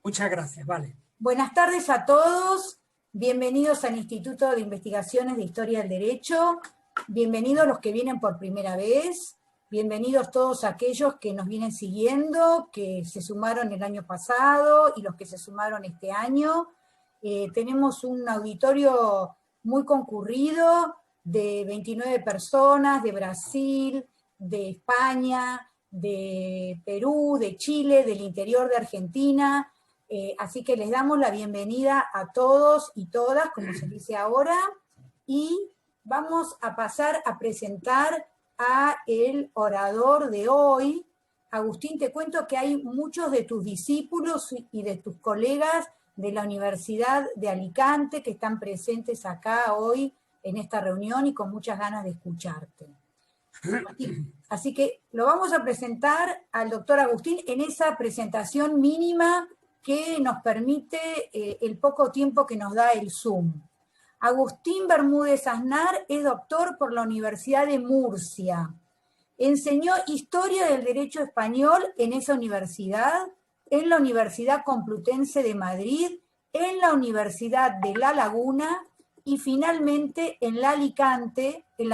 Muchas gracias, vale. Buenas tardes a todos, bienvenidos al Instituto de Investigaciones de Historia del Derecho, bienvenidos los que vienen por primera vez, bienvenidos todos aquellos que nos vienen siguiendo, que se sumaron el año pasado y los que se sumaron este año. Tenemos un auditorio muy concurrido de 29 personas, de Brasil, de España, de Perú, de Chile, del interior de Argentina. Así que les damos la bienvenida a todos y todas, como se dice ahora, y vamos a pasar a presentar a el orador de hoy. Agustín, te cuento que hay muchos de tus discípulos y de tus colegas de la Universidad de Alicante que están presentes acá hoy en esta reunión y con muchas ganas de escucharte. Así que lo vamos a presentar al doctor Agustín en esa presentación mínima que nos permite el poco tiempo que nos da el Zoom. Agustín Bermúdez Aznar es doctor por la Universidad de Murcia. Enseñó Historia del Derecho Español en esa universidad, en la Universidad Complutense de Madrid, en la Universidad de La Laguna y finalmente en la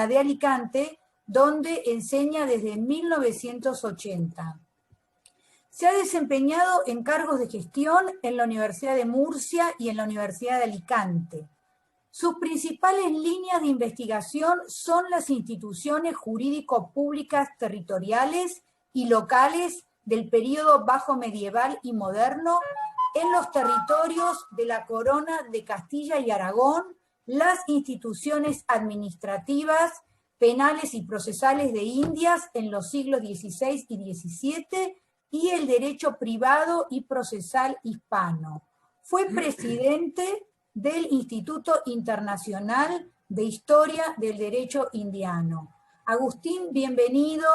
de Alicante, donde enseña desde 1980. Se ha desempeñado en cargos de gestión en la Universidad de Murcia y en la Universidad de Alicante. Sus principales líneas de investigación son las instituciones jurídico-públicas territoriales y locales del período bajo medieval y moderno en los territorios de la Corona de Castilla y Aragón, las instituciones administrativas, penales y procesales de Indias en los siglos XVI y XVII y el derecho privado y procesal hispano. Fue presidente del Instituto Internacional de Historia del Derecho Indiano. Agustín, bienvenido.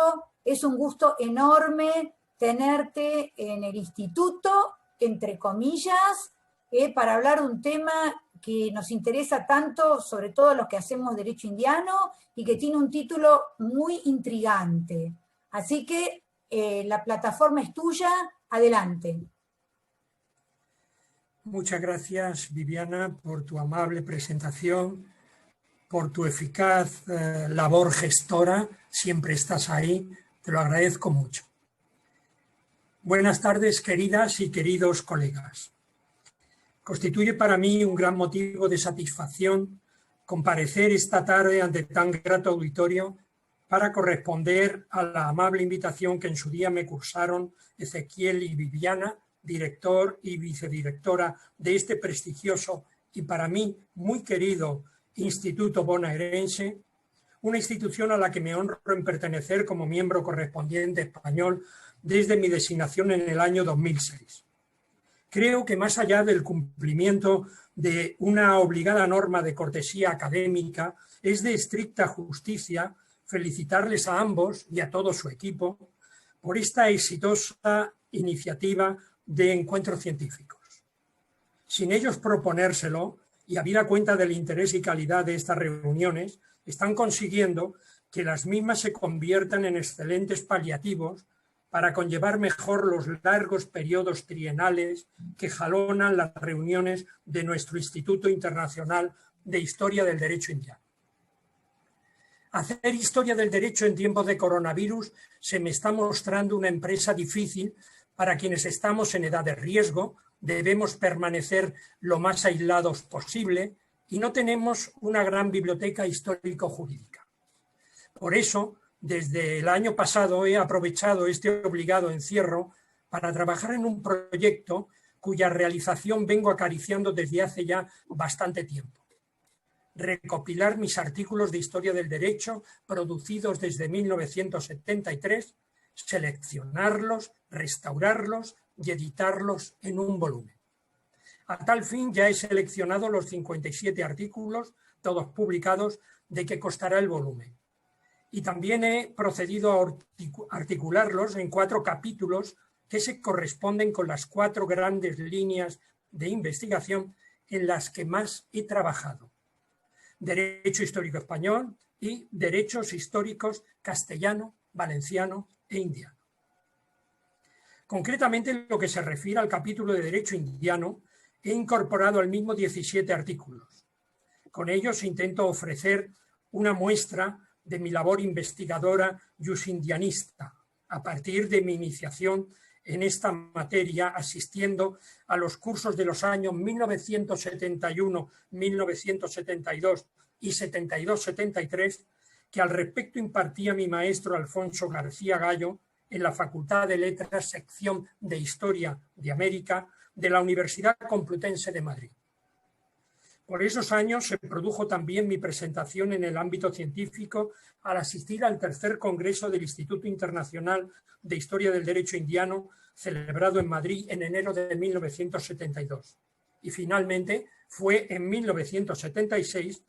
Es un gusto enorme tenerte en el instituto, entre comillas, para hablar de un tema que nos interesa tanto, sobre todo los que hacemos derecho indiano, y que tiene un título muy intrigante. Así que la plataforma es tuya, adelante. Muchas gracias, Viviana, por tu amable presentación, por tu eficaz labor gestora, siempre estás ahí, te lo agradezco mucho. Buenas tardes, queridas y queridos colegas. Constituye para mí un gran motivo de satisfacción comparecer esta tarde ante tan grato auditorio para corresponder a la amable invitación que en su día me cursaron Ezequiel y Viviana, director y vicedirectora de este prestigioso y para mí muy querido Instituto Bonaerense, una institución a la que me honro en pertenecer como miembro correspondiente español desde mi designación en el año 2006. Creo que más allá del cumplimiento de una obligada norma de cortesía académica, es de estricta justicia felicitarles a ambos y a todo su equipo por esta exitosa iniciativa de encuentros científicos. Sin ellos proponérselo, y habida cuenta del interés y calidad de estas reuniones, están consiguiendo que las mismas se conviertan en excelentes paliativos para conllevar mejor los largos periodos trienales que jalonan las reuniones de nuestro Instituto Internacional de Historia del Derecho Indiano. Hacer historia del derecho en tiempos de coronavirus se me está mostrando una empresa difícil para quienes estamos en edad de riesgo, debemos permanecer lo más aislados posible y no tenemos una gran biblioteca histórico-jurídica. Por eso, desde el año pasado he aprovechado este obligado encierro para trabajar en un proyecto cuya realización vengo acariciando desde hace ya bastante tiempo. Recopilar mis artículos de historia del derecho producidos desde 1973, seleccionarlos, restaurarlos y editarlos en un volumen. A tal fin ya he seleccionado los 57 artículos, todos publicados, de que constará el volumen. Y también he procedido a articularlos en 4 capítulos que se corresponden con las 4 grandes líneas de investigación en las que más he trabajado: Derecho histórico español y Derechos históricos castellano, valenciano e indiano. Concretamente, en lo que se refiere al capítulo de Derecho Indiano, he incorporado al mismo 17 artículos. Con ellos intento ofrecer una muestra de mi labor investigadora yusindianista, a partir de mi iniciación en esta materia, asistiendo a los cursos de los años 1971, 1972 y 72-73, que al respecto impartía mi maestro Alfonso García Gallo en la Facultad de Letras, sección de Historia de América de la Universidad Complutense de Madrid. Por esos años se produjo también mi presentación en el ámbito científico al asistir al tercer congreso del Instituto Internacional de Historia del Derecho Indiano, celebrado en Madrid en enero de 1972. Y finalmente fue en 1976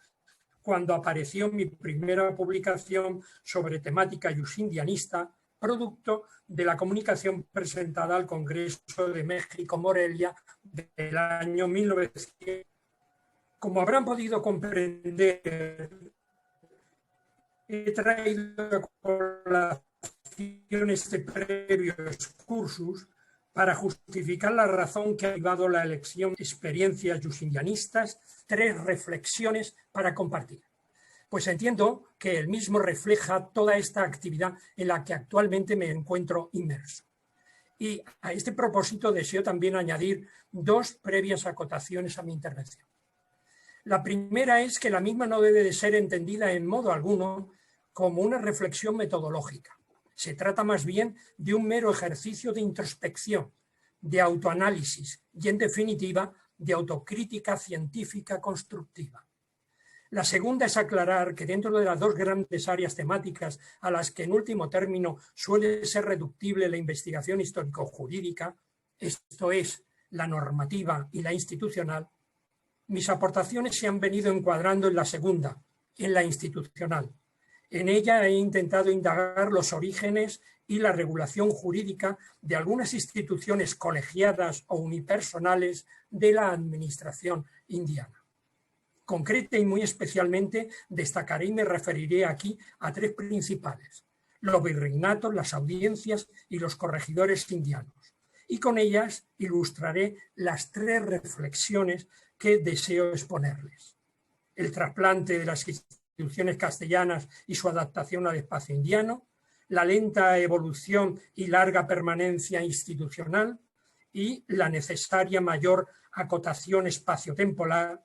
cuando apareció mi primera publicación sobre temática yusindianista, producto de la comunicación presentada al Congreso de México Morelia del año 1900. Como habrán podido comprender, he traído a colación este previos cursus para justificar la razón que ha llevado la elección de experiencias yusindianistas, 3 reflexiones para compartir. Pues entiendo que el mismo refleja toda esta actividad en la que actualmente me encuentro inmerso. Y a este propósito deseo también añadir 2 previas acotaciones a mi intervención. La primera es que la misma no debe de ser entendida en modo alguno como una reflexión metodológica. Se trata más bien de un mero ejercicio de introspección, de autoanálisis y, en definitiva, de autocrítica científica constructiva. La segunda es aclarar que dentro de las 2 grandes áreas temáticas a las que en último término suele ser reductible la investigación histórico-jurídica, esto es, la normativa y la institucional, mis aportaciones se han venido encuadrando en la segunda, en la institucional. En ella he intentado indagar los orígenes y la regulación jurídica de algunas instituciones colegiadas o unipersonales de la administración indiana. Concreta y muy especialmente destacaré y me referiré aquí a 3 principales: los virreinatos, las audiencias y los corregidores indianos. Y con ellas ilustraré las 3 reflexiones que deseo exponerles. El trasplante de las instituciones castellanas y su adaptación al espacio indiano, la lenta evolución y larga permanencia institucional y la necesaria mayor acotación espacio-temporal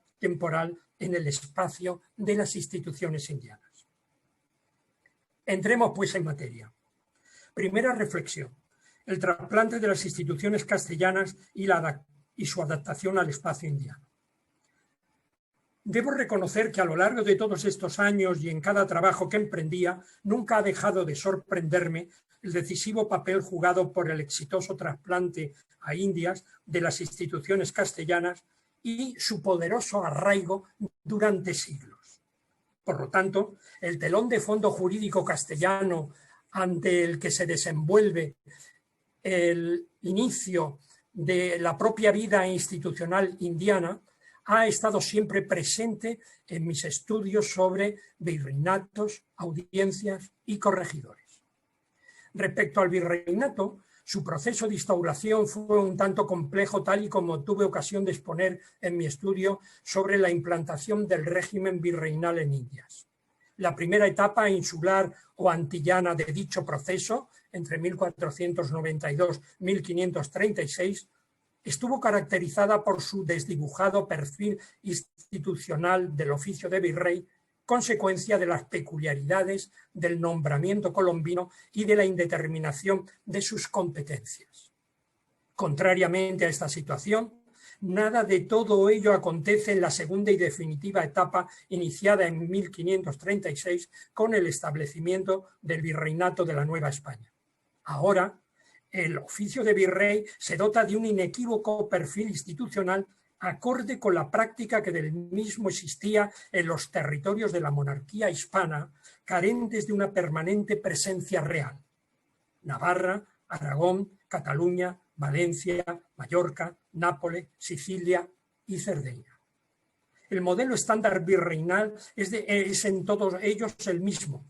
en el espacio de las instituciones indianas. Entremos pues en materia. Primera reflexión: el trasplante de las instituciones castellanas y su adaptación al espacio indiano. Debo reconocer que a lo largo de todos estos años y en cada trabajo que emprendía, nunca ha dejado de sorprenderme el decisivo papel jugado por el exitoso trasplante a Indias de las instituciones castellanas y su poderoso arraigo durante siglos. Por lo tanto, el telón de fondo jurídico castellano ante el que se desenvuelve el inicio de la propia vida institucional indiana ha estado siempre presente en mis estudios sobre virreinatos, audiencias y corregidores. Respecto al virreinato, su proceso de instauración fue un tanto complejo, tal y como tuve ocasión de exponer en mi estudio sobre la implantación del régimen virreinal en Indias. La primera etapa insular o antillana de dicho proceso, entre 1492 y 1536, estuvo caracterizada por su desdibujado perfil institucional del oficio de virrey, consecuencia de las peculiaridades del nombramiento colombino y de la indeterminación de sus competencias. Contrariamente a esta situación, nada de todo ello acontece en la segunda y definitiva etapa iniciada en 1536 con el establecimiento del virreinato de la Nueva España. Ahora, el oficio de virrey se dota de un inequívoco perfil institucional acorde con la práctica que del mismo existía en los territorios de la monarquía hispana, carentes de una permanente presencia real: Navarra, Aragón, Cataluña, Valencia, Mallorca, Nápoles, Sicilia y Cerdeña. El modelo estándar virreinal es en todos ellos el mismo: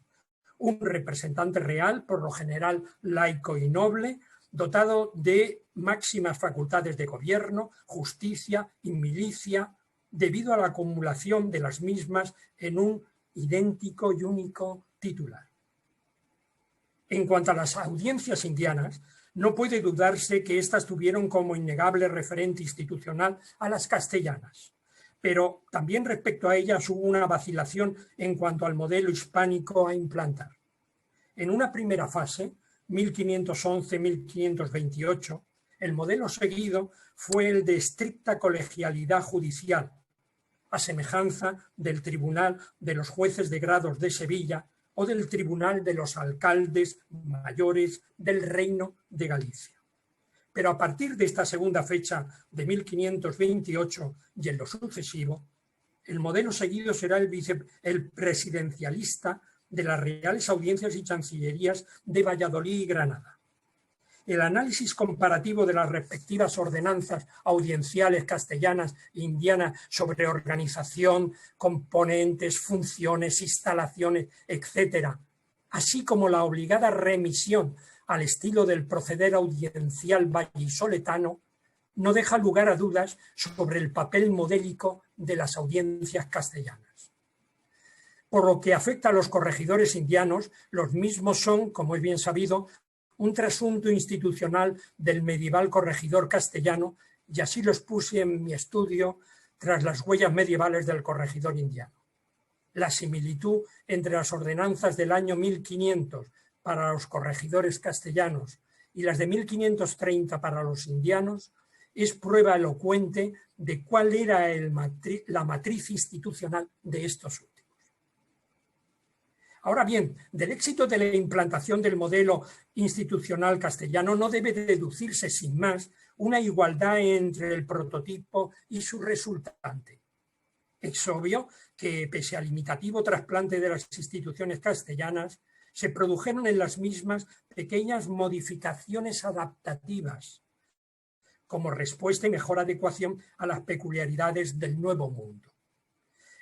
un representante real, por lo general laico y noble, dotado de máximas facultades de gobierno, justicia y milicia, debido a la acumulación de las mismas en un idéntico y único titular. En cuanto a las audiencias indianas, no puede dudarse que éstas tuvieron como innegable referente institucional a las castellanas, pero también respecto a ellas hubo una vacilación en cuanto al modelo hispánico a implantar. En una primera fase, 1511-1528, el modelo seguido fue el de estricta colegialidad judicial, a semejanza del Tribunal de los Jueces de Grados de Sevilla o del Tribunal de los Alcaldes Mayores del Reino de Galicia. Pero a partir de esta segunda fecha de 1528 y en lo sucesivo, el modelo seguido será el presidencialista de las Reales Audiencias y Chancillerías de Valladolid y Granada. El análisis comparativo de las respectivas ordenanzas audienciales castellanas e indianas sobre organización, componentes, funciones, instalaciones, etc., así como la obligada remisión al estilo del proceder audiencial vallisoletano, no deja lugar a dudas sobre el papel modélico de las audiencias castellanas. Por lo que afecta a los corregidores indianos, los mismos son, como es bien sabido, un trasunto institucional del medieval corregidor castellano, y así lo expuse en mi estudio tras las huellas medievales del corregidor indiano. La similitud entre las ordenanzas del año 1500 para los corregidores castellanos y las de 1530 para los indianos es prueba elocuente de cuál era la matriz institucional de estos últimos. Ahora bien, del éxito de la implantación del modelo institucional castellano no debe deducirse sin más una igualdad entre el prototipo y su resultante. Es obvio que, pese al limitativo trasplante de las instituciones castellanas, se produjeron en las mismas pequeñas modificaciones adaptativas, como respuesta y mejor adecuación a las peculiaridades del Nuevo Mundo.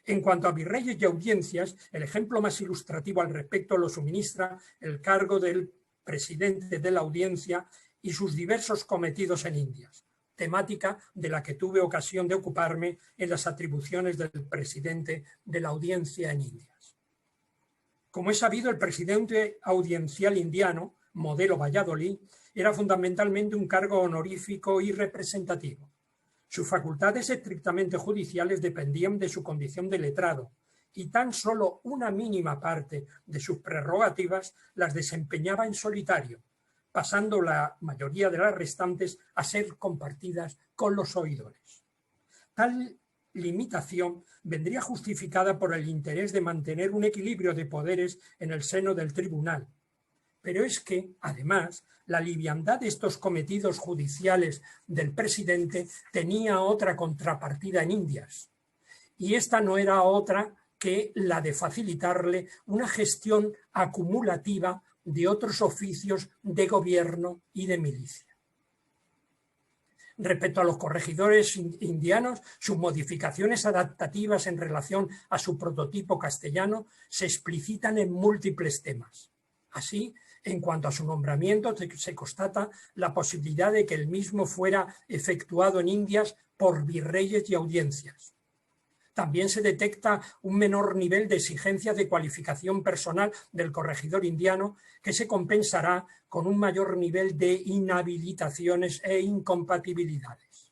En cuanto a virreyes y audiencias, el ejemplo más ilustrativo al respecto lo suministra el cargo del presidente de la audiencia y sus diversos cometidos en Indias, temática de la que tuve ocasión de ocuparme en las atribuciones del presidente de la audiencia en Indias. Como es sabido, el presidente audiencial indiano, modelo Valladolid, era fundamentalmente un cargo honorífico y representativo. Sus facultades estrictamente judiciales dependían de su condición de letrado y tan solo una mínima parte de sus prerrogativas las desempeñaba en solitario, pasando la mayoría de las restantes a ser compartidas con los oidores. Tal limitación vendría justificada por el interés de mantener un equilibrio de poderes en el seno del tribunal. Pero es que, además, la liviandad de estos cometidos judiciales del presidente tenía otra contrapartida en Indias, y esta no era otra que la de facilitarle una gestión acumulativa de otros oficios de gobierno y de milicia. Respecto a los corregidores indianos, sus modificaciones adaptativas en relación a su prototipo castellano se explicitan en múltiples temas. Así, en cuanto a su nombramiento, se constata la posibilidad de que el mismo fuera efectuado en Indias por virreyes y audiencias. También se detecta un menor nivel de exigencia de cualificación personal del corregidor indiano, que se compensará con un mayor nivel de inhabilitaciones e incompatibilidades.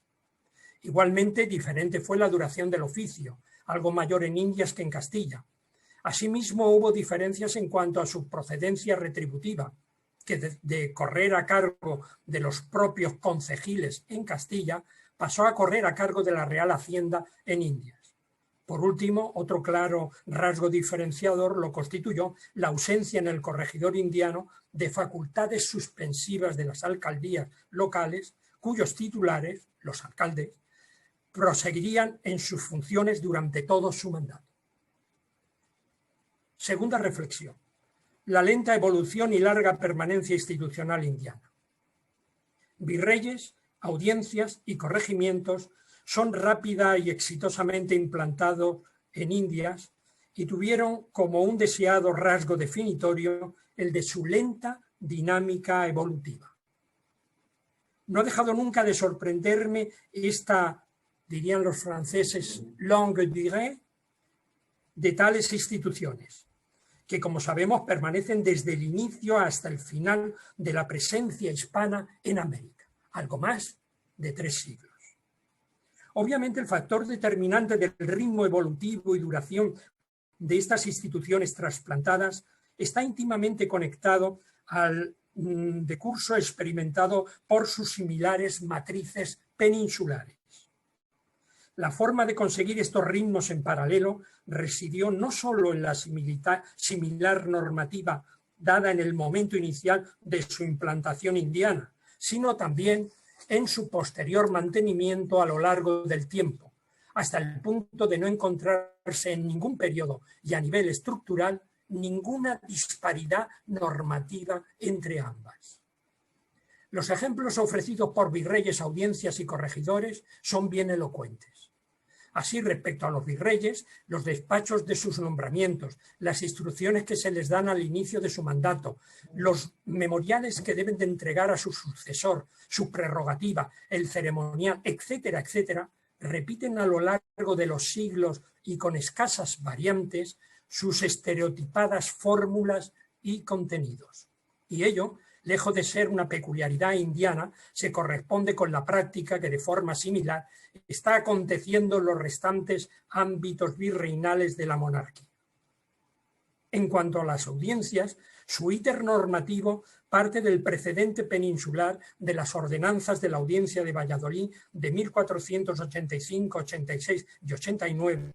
Igualmente, diferente fue la duración del oficio, algo mayor en Indias que en Castilla. Asimismo, hubo diferencias en cuanto a su procedencia retributiva, que de correr a cargo de los propios concejiles en Castilla, pasó a correr a cargo de la Real Hacienda en Indias. Por último, otro claro rasgo diferenciador lo constituyó la ausencia en el corregidor indiano de facultades suspensivas de las alcaldías locales, cuyos titulares, los alcaldes, proseguirían en sus funciones durante todo su mandato. Segunda reflexión: la lenta evolución y larga permanencia institucional indiana. Virreyes, audiencias y corregimientos son rápida y exitosamente implantados en Indias y tuvieron como un deseado rasgo definitorio el de su lenta dinámica evolutiva. no ha dejado nunca de sorprenderme esta, dirían los franceses, longue durée de tales instituciones, que como sabemos permanecen desde el inicio hasta el final de la presencia hispana en América, algo más de 3 siglos. Obviamente el factor determinante del ritmo evolutivo y duración de estas instituciones trasplantadas está íntimamente conectado al decurso experimentado por sus similares matrices peninsulares. La forma de conseguir estos ritmos en paralelo residió no solo en la similar normativa dada en el momento inicial de su implantación indiana, sino también en su posterior mantenimiento a lo largo del tiempo, hasta el punto de no encontrarse en ningún periodo y a nivel estructural ninguna disparidad normativa entre ambas. Los ejemplos ofrecidos por virreyes, audiencias y corregidores son bien elocuentes. Así, respecto a los virreyes, los despachos de sus nombramientos, las instrucciones que se les dan al inicio de su mandato, los memoriales que deben de entregar a su sucesor, su prerrogativa, el ceremonial, etcétera, etcétera, repiten a lo largo de los siglos y con escasas variantes sus estereotipadas fórmulas y contenidos. Y ello, lejos de ser una peculiaridad indiana, se corresponde con la práctica que de forma similar está aconteciendo en los restantes ámbitos virreinales de la monarquía. En cuanto a las audiencias, su íter normativo parte del precedente peninsular de las ordenanzas de la Audiencia de Valladolid de 1485, 86 y 89,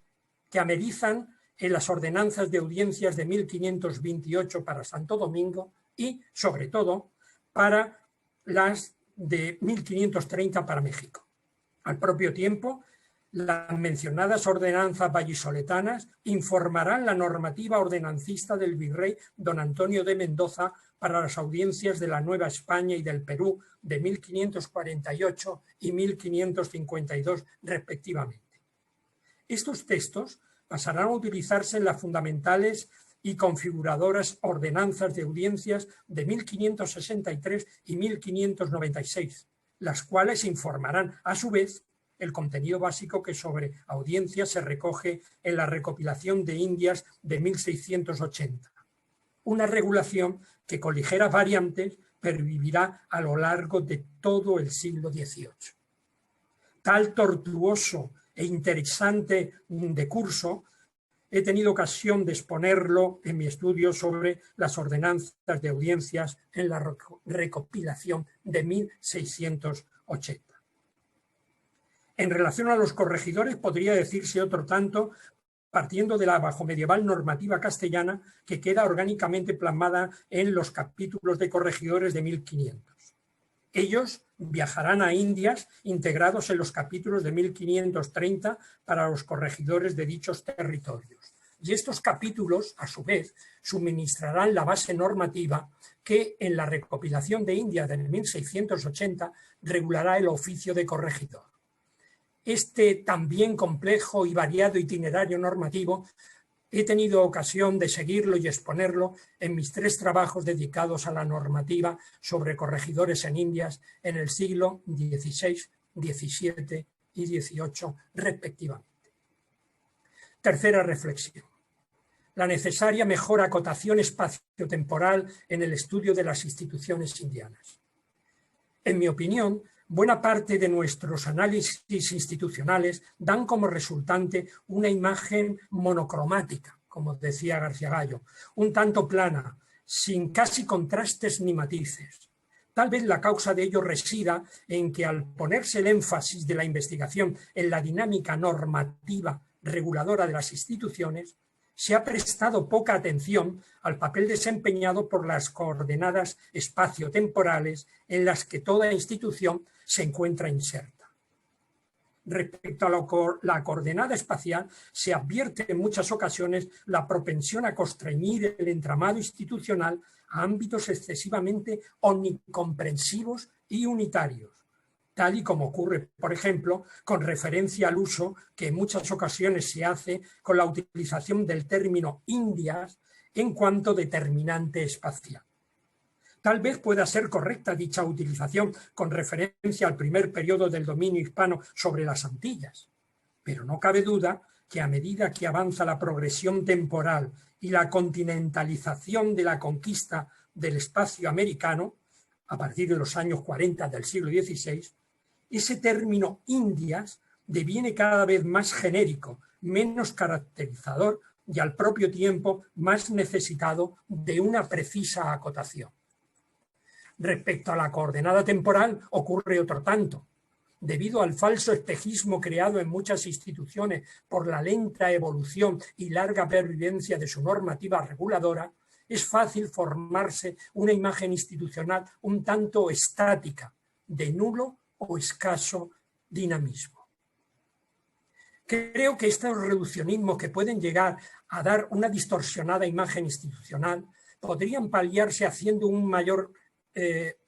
que amerizan en las ordenanzas de audiencias de 1528 para Santo Domingo y, sobre todo, para las de 1530 para México. Al propio tiempo, las mencionadas ordenanzas vallisoletanas informarán la normativa ordenancista del virrey don Antonio de Mendoza para las audiencias de la Nueva España y del Perú de 1548 y 1552 respectivamente. Estos textos pasarán a utilizarse en las fundamentales y configuradoras ordenanzas de audiencias de 1563 y 1596, las cuales informarán a su vez el contenido básico que sobre audiencias se recoge en la recopilación de Indias de 1680. Una regulación que con ligeras variantes pervivirá a lo largo de todo el siglo XVIII. Tal tortuoso e interesante decurso he tenido ocasión de exponerlo en mi estudio sobre las ordenanzas de audiencias en la recopilación de 1680. En relación a los corregidores podría decirse otro tanto, partiendo de la bajomedieval normativa castellana que queda orgánicamente plasmada en los capítulos de corregidores de 1500. Ellos viajarán a Indias integrados en los capítulos de 1530 para los corregidores de dichos territorios. Y estos capítulos, a su vez, suministrarán la base normativa que en la recopilación de Indias de 1680 regulará el oficio de corregidor. Este también complejo y variado itinerario normativo he tenido ocasión de seguirlo y exponerlo en mis 3 trabajos dedicados a la normativa sobre corregidores en Indias en el siglo XVI, XVII y XVIII respectivamente. Tercera reflexión. La necesaria mejor acotación espaciotemporal en el estudio de las instituciones indianas. En mi opinión, buena parte de nuestros análisis institucionales dan como resultante una imagen monocromática, como decía García Gallo, un tanto plana, sin casi contrastes ni matices. Tal vez la causa de ello resida en que al ponerse el énfasis de la investigación en la dinámica normativa reguladora de las instituciones, se ha prestado poca atención al papel desempeñado por las coordenadas espaciotemporales en las que toda institución se encuentra inserta. Respecto a la coordenada espacial, se advierte en muchas ocasiones la propensión a constreñir el entramado institucional a ámbitos excesivamente omnicomprensivos y unitarios, tal y como ocurre, por ejemplo, con referencia al uso que en muchas ocasiones se hace con la utilización del término Indias en cuanto determinante espacial. Tal vez pueda ser correcta dicha utilización con referencia al primer periodo del dominio hispano sobre las Antillas, pero no cabe duda que a medida que avanza la progresión temporal y la continentalización de la conquista del espacio americano, a partir de los años 40 del siglo XVI, ese término Indias deviene cada vez más genérico, menos caracterizador y al propio tiempo más necesitado de una precisa acotación. Respecto a la coordenada temporal ocurre otro tanto. Debido al falso espejismo creado en muchas instituciones por la lenta evolución y larga pervivencia de su normativa reguladora, es fácil formarse una imagen institucional un tanto estática, de nulo o escaso dinamismo. Creo que estos reduccionismos que pueden llegar a dar una distorsionada imagen institucional podrían paliarse haciendo un mayor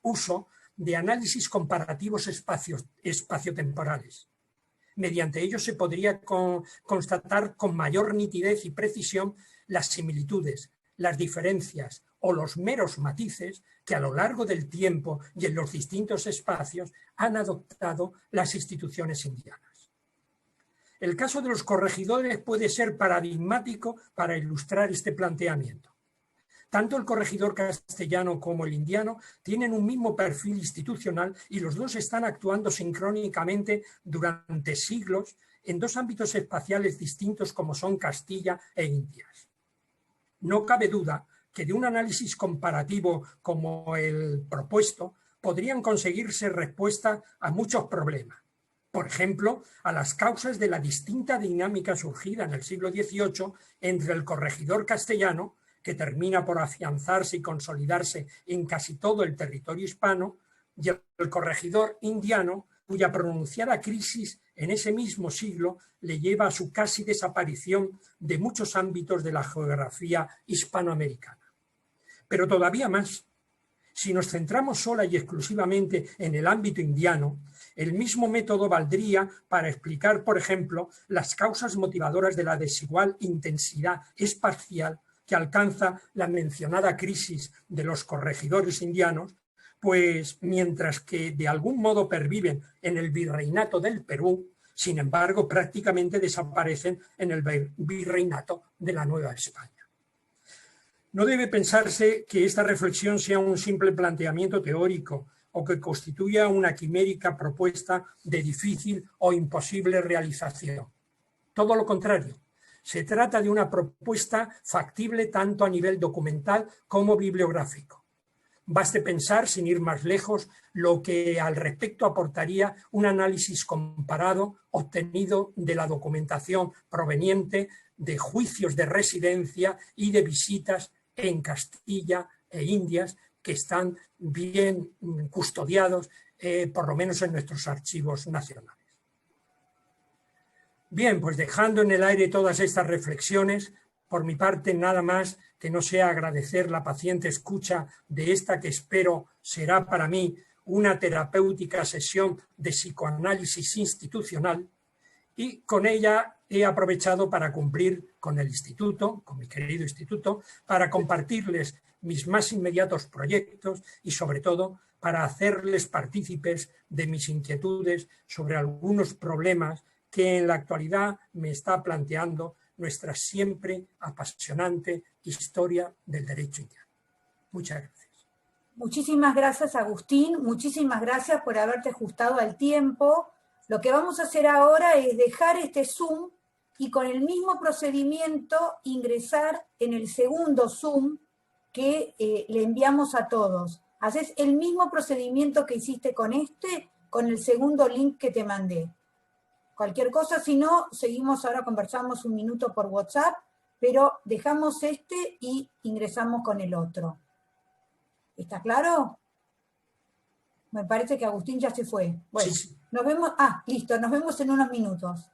uso de análisis comparativos espaciotemporales. Mediante ello se podría constatar con mayor nitidez y precisión las similitudes, las diferencias o los meros matices que a lo largo del tiempo y en los distintos espacios han adoptado las instituciones indianas. El caso de los corregidores puede ser paradigmático para ilustrar este planteamiento. Tanto el corregidor castellano como el indiano tienen un mismo perfil institucional y los dos están actuando sincrónicamente durante siglos en dos ámbitos espaciales distintos como son Castilla e Indias. No cabe duda que de un análisis comparativo como el propuesto podrían conseguirse respuestas a muchos problemas. Por ejemplo, a las causas de la distinta dinámica surgida en el siglo XVIII entre el corregidor castellano, que termina por afianzarse y consolidarse en casi todo el territorio hispano, y el corregidor indiano, cuya pronunciada crisis en ese mismo siglo le lleva a su casi desaparición de muchos ámbitos de la geografía hispanoamericana. Pero todavía más, si nos centramos sola y exclusivamente en el ámbito indiano, el mismo método valdría para explicar, por ejemplo, las causas motivadoras de la desigual intensidad espacial que alcanza la mencionada crisis de los corregidores indianos, pues mientras que de algún modo perviven en el virreinato del Perú, sin embargo prácticamente desaparecen en el virreinato de la Nueva España. No debe pensarse que esta reflexión sea un simple planteamiento teórico o que constituya una quimérica propuesta de difícil o imposible realización. Todo lo contrario. Se trata de una propuesta factible tanto a nivel documental como bibliográfico. Baste pensar, sin ir más lejos, lo que al respecto aportaría un análisis comparado obtenido de la documentación proveniente de juicios de residencia y de visitas en Castilla e Indias que están bien custodiados, por lo menos en nuestros archivos nacionales. Bien, pues dejando en el aire todas estas reflexiones, por mi parte nada más que no sea agradecer la paciente escucha de esta que espero será para mí una terapéutica sesión de psicoanálisis institucional, y con ella he aprovechado para cumplir con el instituto, con mi querido instituto, para compartirles mis más inmediatos proyectos y sobre todo para hacerles partícipes de mis inquietudes sobre algunos problemas que en la actualidad me está planteando nuestra siempre apasionante historia del derecho indiano. Muchas gracias. Muchísimas gracias, Agustín. Muchísimas gracias por haberte ajustado al tiempo. Lo que vamos a hacer ahora es dejar este Zoom y con el mismo procedimiento ingresar en el segundo Zoom que le enviamos a todos. Haces el mismo procedimiento que hiciste con este, con el segundo link que te mandé. Cualquier cosa, si no, seguimos ahora, conversamos un minuto por WhatsApp, pero dejamos este y ingresamos con el otro. ¿Está claro? Me parece que Agustín ya se fue. Bueno, Sí. Nos vemos, listo, nos vemos en unos minutos.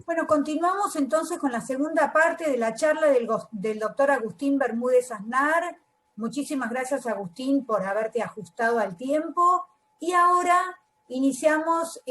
Bueno, continuamos entonces con la segunda parte de la charla del doctor Agustín Bermúdez Aznar. Muchísimas gracias, Agustín, por haberte ajustado al tiempo. Y ahora iniciamos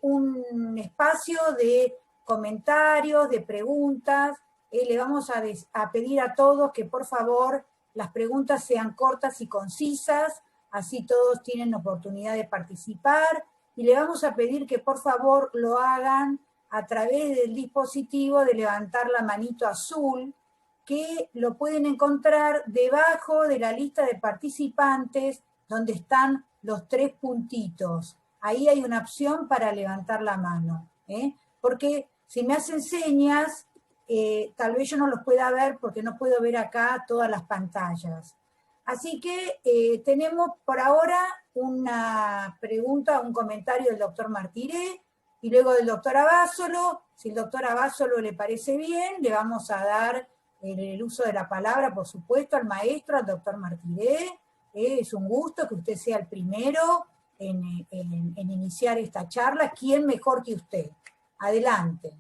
un espacio de comentarios, de preguntas. le vamos a pedir a todos que por favor las preguntas sean cortas y concisas, así todos tienen oportunidad de participar, y le vamos a pedir que por favor lo hagan a través del dispositivo de levantar la manito azul, que lo pueden encontrar debajo de la lista de participantes, donde están los 3 puntitos. Ahí hay una opción para levantar la mano, porque si me hacen señas, tal vez yo no los pueda ver porque no puedo ver acá todas las pantallas. Así que tenemos por ahora una pregunta, un comentario del doctor Martiré, y luego del doctor Abasolo. Si el doctor Abasolo le parece bien, le vamos a dar el uso de la palabra, por supuesto, al maestro, al doctor Martiré. Es un gusto que usted sea el primero en iniciar esta charla. ¿Quién mejor que usted? Adelante.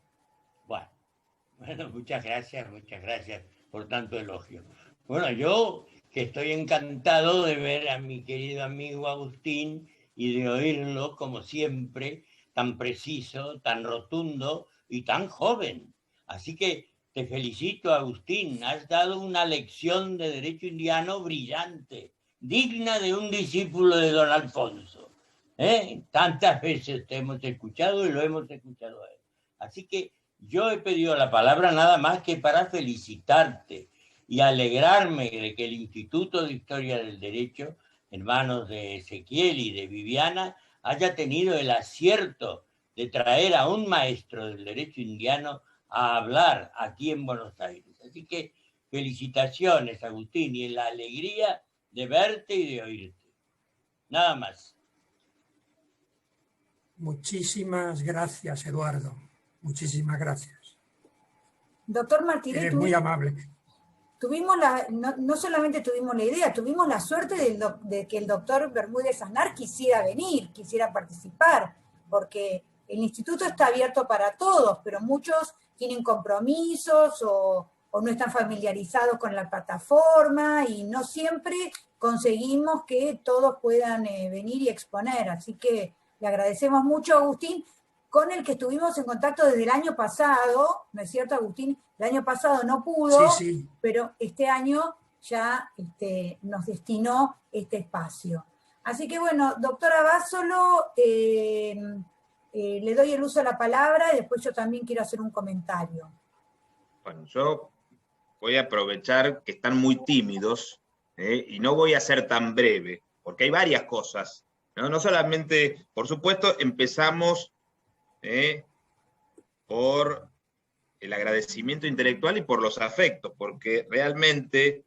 Bueno, muchas gracias por tanto elogio. Bueno, yo que estoy encantado de ver a mi querido amigo Agustín y de oírlo, como siempre, tan preciso, tan rotundo y tan joven. Así que te felicito, Agustín, has dado una lección de derecho indiano brillante, digna de un discípulo de don Alfonso. Tantas veces te hemos escuchado y lo hemos escuchado a él. Así que yo he pedido la palabra nada más que para felicitarte y alegrarme de que el Instituto de Historia del Derecho, en manos de Ezequiel y de Viviana, haya tenido el acierto de traer a un maestro del derecho indiano a hablar aquí en Buenos Aires. Así que felicitaciones, Agustín, y la alegría de verte y de oírte. Nada más. Muchísimas gracias, Eduardo. Muchísimas gracias. Doctor Martiré, eres muy amable. No solamente tuvimos la idea, tuvimos la suerte de que el doctor Bermúdez Aznar quisiera venir, quisiera participar, porque el instituto está abierto para todos, pero muchos tienen compromisos o no están familiarizados con la plataforma y no siempre conseguimos que todos puedan venir y exponer. Así que le agradecemos mucho a Agustín, con el que estuvimos en contacto desde el año pasado, ¿no es cierto, Agustín? El año pasado no pudo, sí. Pero este año ya nos destinó este espacio. Así que bueno, doctora Abasolo, le doy el uso de la palabra y después yo también quiero hacer un comentario. Bueno, yo voy a aprovechar que están muy tímidos y no voy a ser tan breve, porque hay varias cosas, ¿no? No solamente, por supuesto, empezamos por el agradecimiento intelectual y por los afectos, porque realmente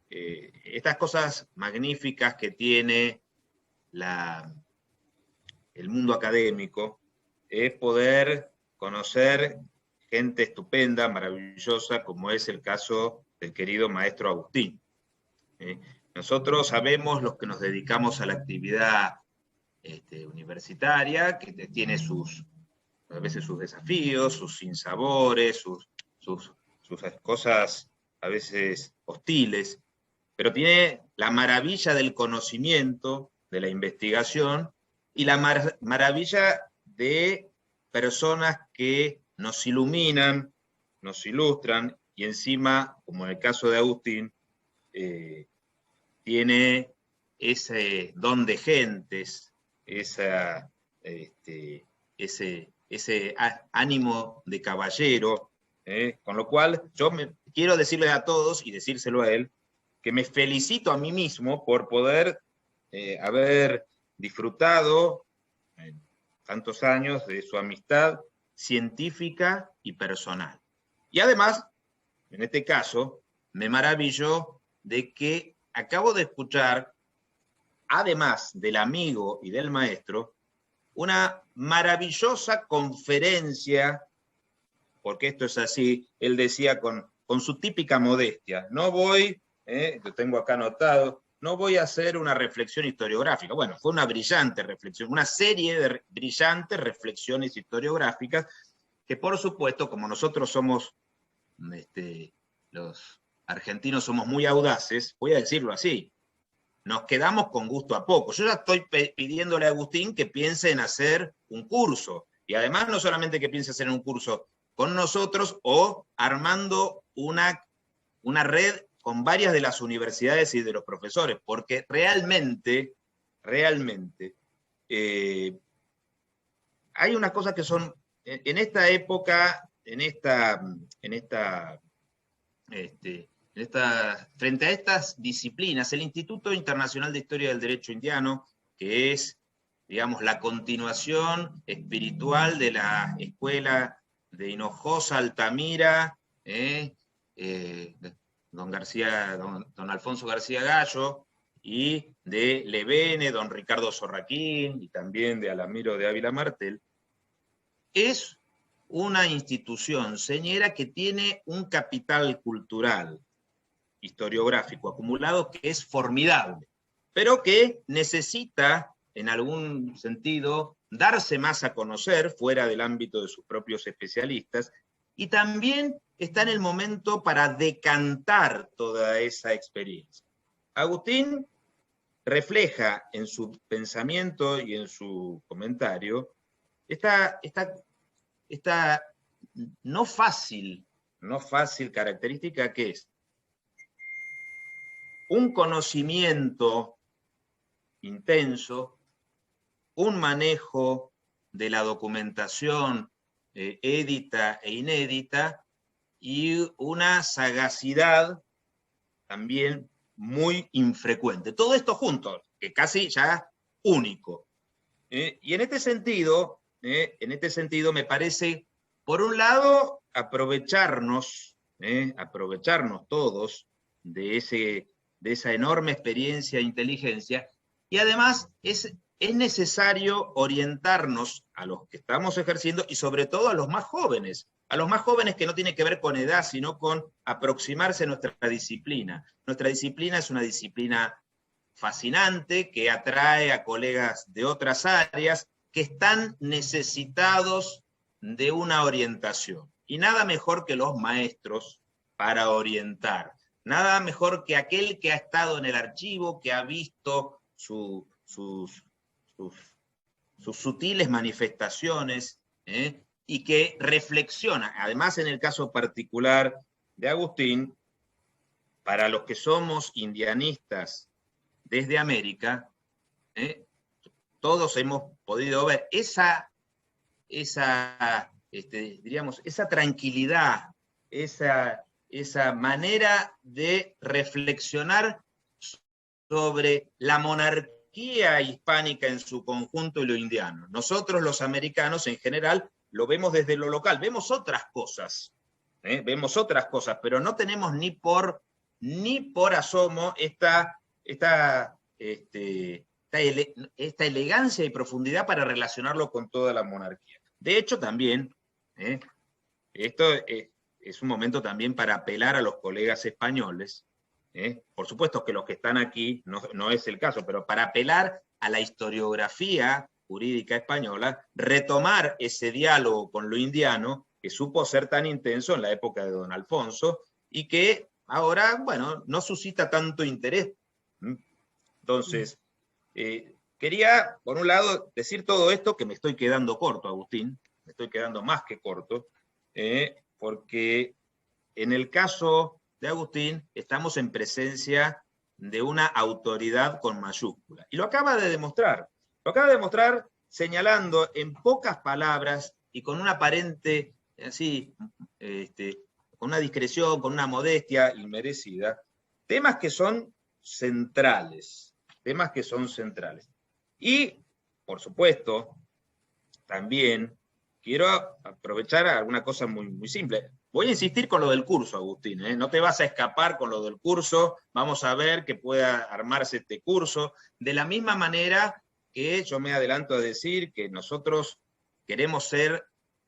estas cosas magníficas que tiene el mundo académico es poder conocer gente estupenda, maravillosa, como es el caso del querido maestro Agustín. Nosotros sabemos los que nos dedicamos a la actividad universitaria, que tiene a veces sus desafíos, sus sinsabores, sus cosas a veces hostiles, pero tiene la maravilla del conocimiento, de la investigación, y la maravilla de personas que nos iluminan, nos ilustran, y encima, como en el caso de Agustín, tiene ese don de gentes, ese ánimo de caballero, con lo cual yo quiero decirle a todos, y decírselo a él, que me felicito a mí mismo por poder haber disfrutado tantos años de su amistad científica y personal. Y además, en este caso, me maravillo de que acabo de escuchar, además del amigo y del maestro, una maravillosa conferencia, porque esto es así, él decía con su típica modestia, no voy, lo tengo acá anotado, no voy a hacer una reflexión historiográfica. Bueno, fue una brillante reflexión, una serie de brillantes reflexiones historiográficas, que por supuesto, como nosotros somos, los argentinos somos muy audaces, voy a decirlo así, nos quedamos con gusto a poco. Yo ya estoy pidiéndole a Agustín que piense en hacer un curso, y además no solamente que piense hacer un curso, con nosotros o armando una red con varias de las universidades y de los profesores, porque realmente, hay unas cosas que son, en esta época, frente a estas disciplinas, el Instituto Internacional de Historia del Derecho Indiano, que es, digamos, la continuación espiritual de la escuela de Hinojosa, Altamira, don Alfonso García Gallo, y de Levene, don Ricardo Sorraquín, y también de Alamiro de Ávila Martel, es una institución señera que tiene un capital cultural, historiográfico acumulado que es formidable, pero que necesita, en algún sentido, darse más a conocer fuera del ámbito de sus propios especialistas, y también está en el momento para decantar toda esa experiencia. Agustín refleja en su pensamiento y en su comentario esta no fácil característica que es un conocimiento intenso, un manejo de la documentación édita e inédita, y una sagacidad también muy infrecuente. Todo esto junto, que casi ya único. Y en este sentido me parece, por un lado, aprovecharnos todos de esa enorme experiencia e inteligencia, y además es necesario orientarnos a los que estamos ejerciendo, y sobre todo a los más jóvenes que no tiene que ver con edad, sino con aproximarse a nuestra disciplina. Nuestra disciplina es una disciplina fascinante, que atrae a colegas de otras áreas, que están necesitados de una orientación. Y nada mejor que los maestros para orientar. Nada mejor que aquel que ha estado en el archivo, que ha visto sus sutiles manifestaciones, y que reflexiona. Además, en el caso particular de Agustín, para los que somos indianistas desde América, todos hemos podido ver esa tranquilidad, esa manera de reflexionar sobre la monarquía hispánica en su conjunto y lo indiano. Nosotros los americanos en general lo vemos desde lo local, vemos otras cosas, pero no tenemos ni por asomo esta elegancia y profundidad para relacionarlo con toda la monarquía. De hecho, también, esto es un momento también para apelar a los colegas españoles, por supuesto que los que están aquí no es el caso, pero para apelar a la historiografía jurídica española, retomar ese diálogo con lo indiano que supo ser tan intenso en la época de don Alfonso y que ahora, bueno, no suscita tanto interés. Entonces, quería, por un lado, decir todo esto, que me estoy quedando corto, Agustín, me estoy quedando más que corto, porque en el caso de Agustín estamos en presencia de una autoridad con mayúscula. Y lo acaba de demostrar. Lo acaba de demostrar señalando en pocas palabras y con una aparente, con una discreción, con una modestia inmerecida, temas que son centrales. Y, por supuesto, también quiero aprovechar alguna cosa muy, muy simple. Voy a insistir con lo del curso, Agustín, no te vas a escapar con lo del curso, vamos a ver que pueda armarse este curso, de la misma manera que yo me adelanto a decir que nosotros queremos ser,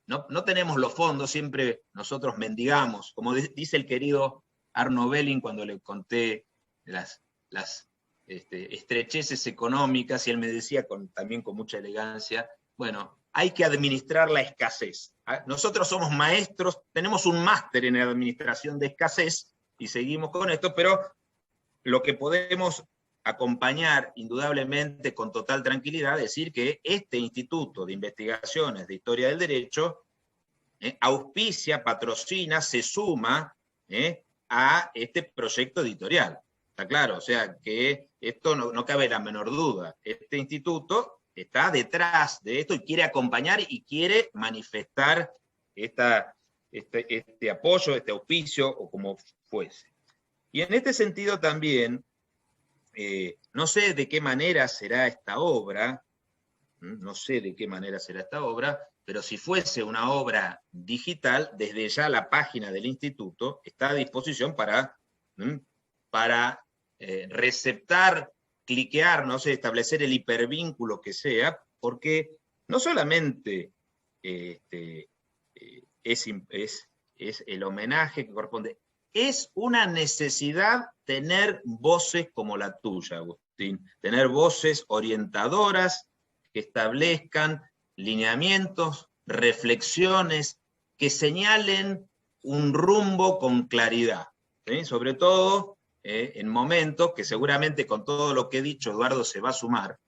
no tenemos los fondos, siempre nosotros mendigamos, como dice el querido Arno Belling cuando le conté las estrecheces económicas, y él me decía también con mucha elegancia, bueno, hay que administrar la escasez. Nosotros somos maestros, tenemos un máster en administración de escasez, y seguimos con esto, pero lo que podemos acompañar indudablemente con total tranquilidad, decir que este Instituto de Investigaciones de Historia del Derecho auspicia, patrocina, se suma a este proyecto editorial. Está claro, o sea que esto no cabe la menor duda. Este instituto está detrás de esto y quiere acompañar y quiere manifestar este apoyo, este auspicio, o como fuese. Y en este sentido también, no sé de qué manera será esta obra, pero si fuese una obra digital, desde ya la página del instituto está a disposición para receptar, cliquear, no sé, establecer el hipervínculo que sea, porque no solamente es el homenaje que corresponde, es una necesidad tener voces como la tuya, Agustín, tener voces orientadoras que establezcan lineamientos, reflexiones, que señalen un rumbo con claridad, ¿sí? Sobre todo en momentos que seguramente con todo lo que he dicho Eduardo se va a sumar,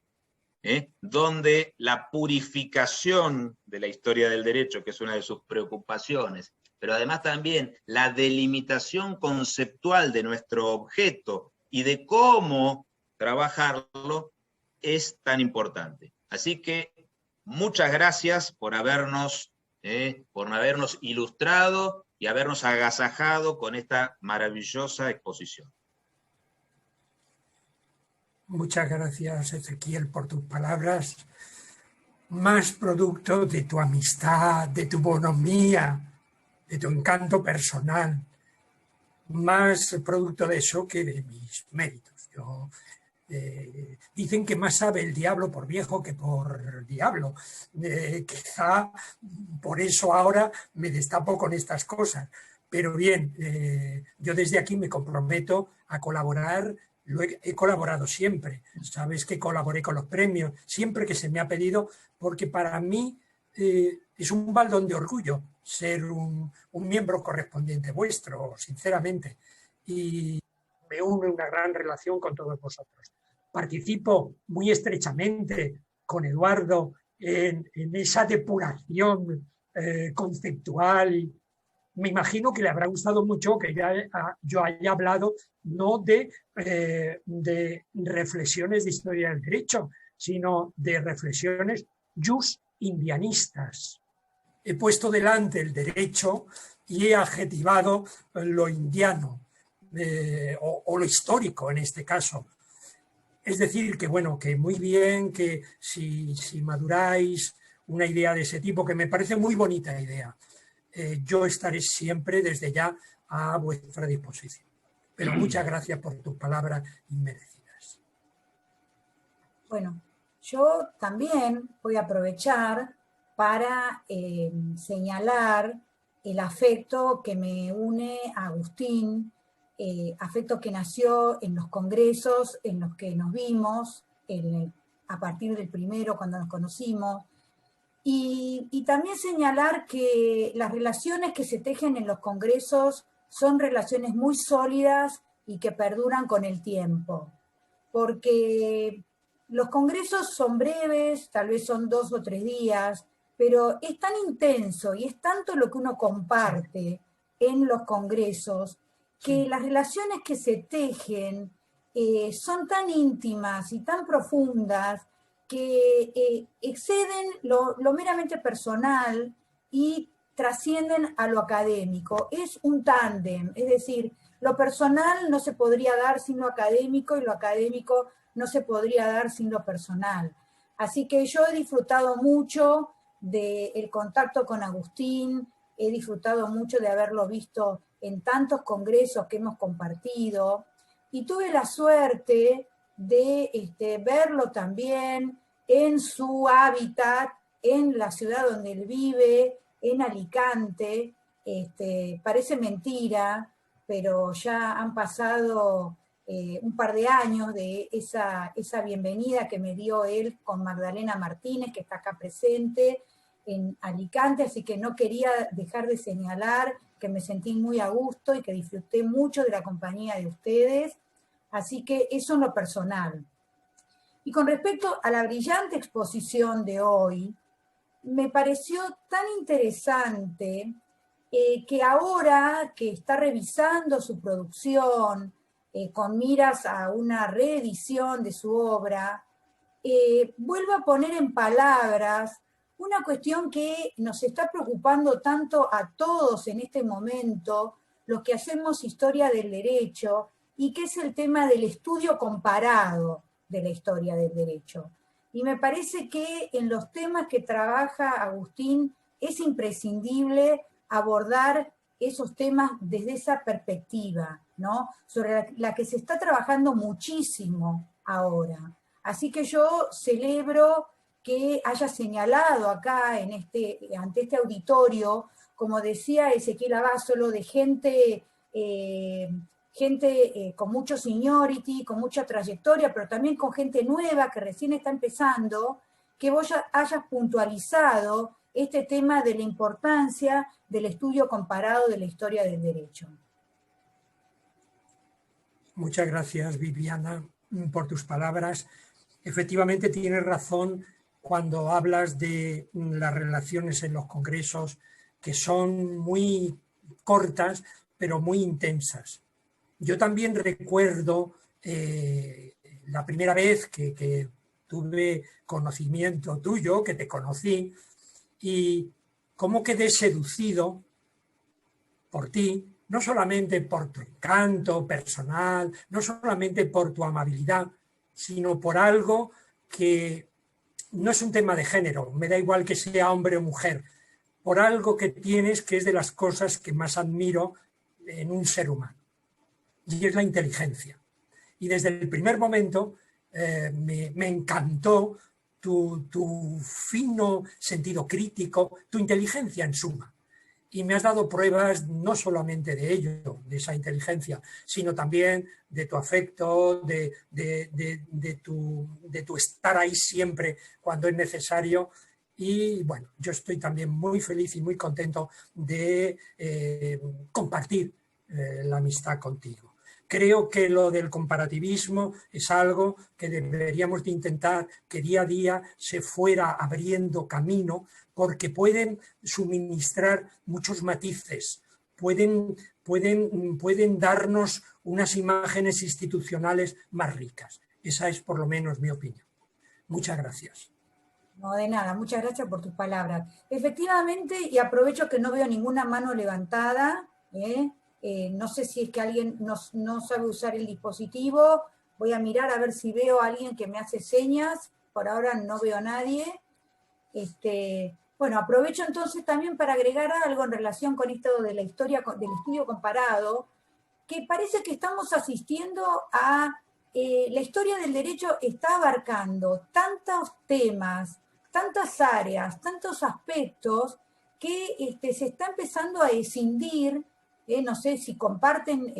donde la purificación de la historia del derecho, que es una de sus preocupaciones, pero además también la delimitación conceptual de nuestro objeto y de cómo trabajarlo, es tan importante. Así que muchas gracias por habernos ilustrado y habernos agasajado con esta maravillosa exposición. Muchas gracias, Ezequiel, por tus palabras. Más producto de tu amistad, de tu bonomía, de tu encanto personal. Más producto de eso que de mis méritos. Dicen que más sabe el diablo por viejo que por diablo. Quizá por eso ahora me destapo con estas cosas. Pero bien, yo desde aquí me comprometo a colaborar. He colaborado siempre. Sabes que colaboré con los premios, siempre que se me ha pedido, porque para mí es un baldón de orgullo ser un miembro correspondiente vuestro, sinceramente. Y me une una gran relación con todos vosotros. Participo muy estrechamente con Eduardo en esa depuración conceptual. Me imagino que le habrá gustado mucho que yo haya hablado no de reflexiones de historia del derecho, sino de reflexiones jus-indianistas. He puesto delante el derecho y he adjetivado lo indiano, o lo histórico en este caso. Es decir, que bueno, que muy bien, que si maduráis una idea de ese tipo, que me parece muy bonita idea, yo estaré siempre desde ya a vuestra disposición. Pero muchas gracias por tus palabras inmerecidas. Bueno, yo también voy a aprovechar para señalar el afecto que me une a Agustín, afecto que nació en los congresos en los que nos vimos, a partir del primero cuando nos conocimos, y también señalar que las relaciones que se tejen en los congresos son relaciones muy sólidas y que perduran con el tiempo, porque los congresos son breves, tal vez son 2 o 3 días, pero es tan intenso y es tanto lo que uno comparte en los congresos, que las relaciones que se tejen son tan íntimas y tan profundas que exceden lo meramente personal y trascienden a lo académico. Es un tándem, es decir, lo personal no se podría dar sin lo académico y lo académico no se podría dar sin lo personal. Así que yo he disfrutado mucho del contacto con Agustín, he disfrutado mucho de haberlo visto en tantos congresos que hemos compartido, y tuve la suerte de verlo también en su hábitat, en la ciudad donde él vive, en Alicante. Parece mentira, pero ya han pasado un par de años de esa bienvenida que me dio él con Magdalena Martínez, que está acá presente en Alicante, así que no quería dejar de señalar que me sentí muy a gusto y que disfruté mucho de la compañía de ustedes. Así que eso en lo personal. Y con respecto a la brillante exposición de hoy, me pareció tan interesante que ahora que está revisando su producción, con miras a una reedición de su obra, vuelva a poner en palabras una cuestión que nos está preocupando tanto a todos en este momento, los que hacemos historia del derecho, y que es el tema del estudio comparado de la historia del derecho. Y me parece que en los temas que trabaja Agustín es imprescindible abordar esos temas desde esa perspectiva, ¿no? Sobre la que se está trabajando muchísimo ahora. Así que yo celebro que haya señalado acá ante este auditorio, como decía Ezequiel Abasolo, de gente con mucho seniority, con mucha trayectoria, pero también con gente nueva que recién está empezando, que vos hayas puntualizado este tema de la importancia del estudio comparado de la historia del derecho. Muchas gracias, Viviana, por tus palabras. Efectivamente, tienes razón cuando hablas de las relaciones en los congresos, que son muy cortas, pero muy intensas. Yo también recuerdo la primera vez que tuve conocimiento tuyo, que te conocí, y cómo quedé seducido por ti, no solamente por tu encanto personal, no solamente por tu amabilidad, sino por algo que no es un tema de género, me da igual que sea hombre o mujer, por algo que tienes que es de las cosas que más admiro en un ser humano, y es la inteligencia. Y desde el primer momento me encantó tu fino sentido crítico, tu inteligencia en suma. Y me has dado pruebas no solamente de ello, de esa inteligencia, sino también de tu afecto, de tu estar ahí siempre cuando es necesario. Y bueno, yo estoy también muy feliz y muy contento de compartir la amistad contigo. Creo que lo del comparativismo es algo que deberíamos de intentar que día a día se fuera abriendo camino, porque pueden suministrar muchos matices, pueden darnos unas imágenes institucionales más ricas. Esa es por lo menos mi opinión. Muchas gracias. No, de nada, muchas gracias por tus palabras. Efectivamente, y aprovecho que no veo ninguna mano levantada, no sé si es que alguien no sabe usar el dispositivo, voy a mirar a ver si veo a alguien que me hace señas, por ahora no veo a nadie. Bueno, aprovecho entonces también para agregar algo en relación con esto de la historia, del estudio comparado, que parece que estamos asistiendo a la historia del derecho está abarcando tantos temas, tantas áreas, tantos aspectos, que se está empezando a escindir, no sé si comparten,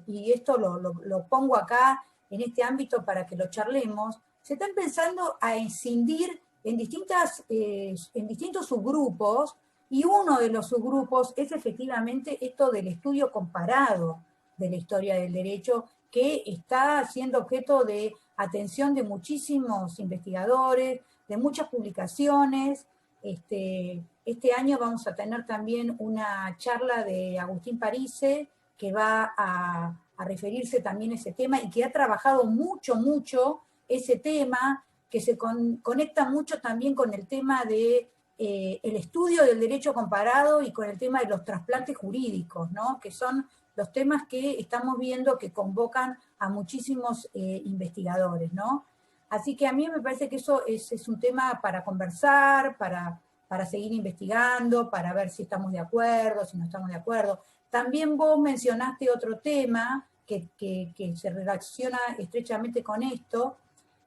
y esto lo pongo acá en este ámbito para que lo charlemos, se está empezando a escindir en distintos subgrupos, y uno de los subgrupos es efectivamente esto del estudio comparado de la historia del derecho, que está siendo objeto de atención de muchísimos investigadores, de muchas publicaciones. Este año vamos a tener también una charla de Agustín Parise, que va a referirse también a ese tema, y que ha trabajado mucho ese tema, que se conecta mucho también con el tema de el estudio del derecho comparado y con el tema de los trasplantes jurídicos, ¿no? Que son los temas que estamos viendo que convocan a muchísimos investigadores, ¿no? Así que a mí me parece que eso es un tema para conversar, para seguir investigando, para ver si estamos de acuerdo, si no estamos de acuerdo. También vos mencionaste otro tema que se relaciona estrechamente con esto,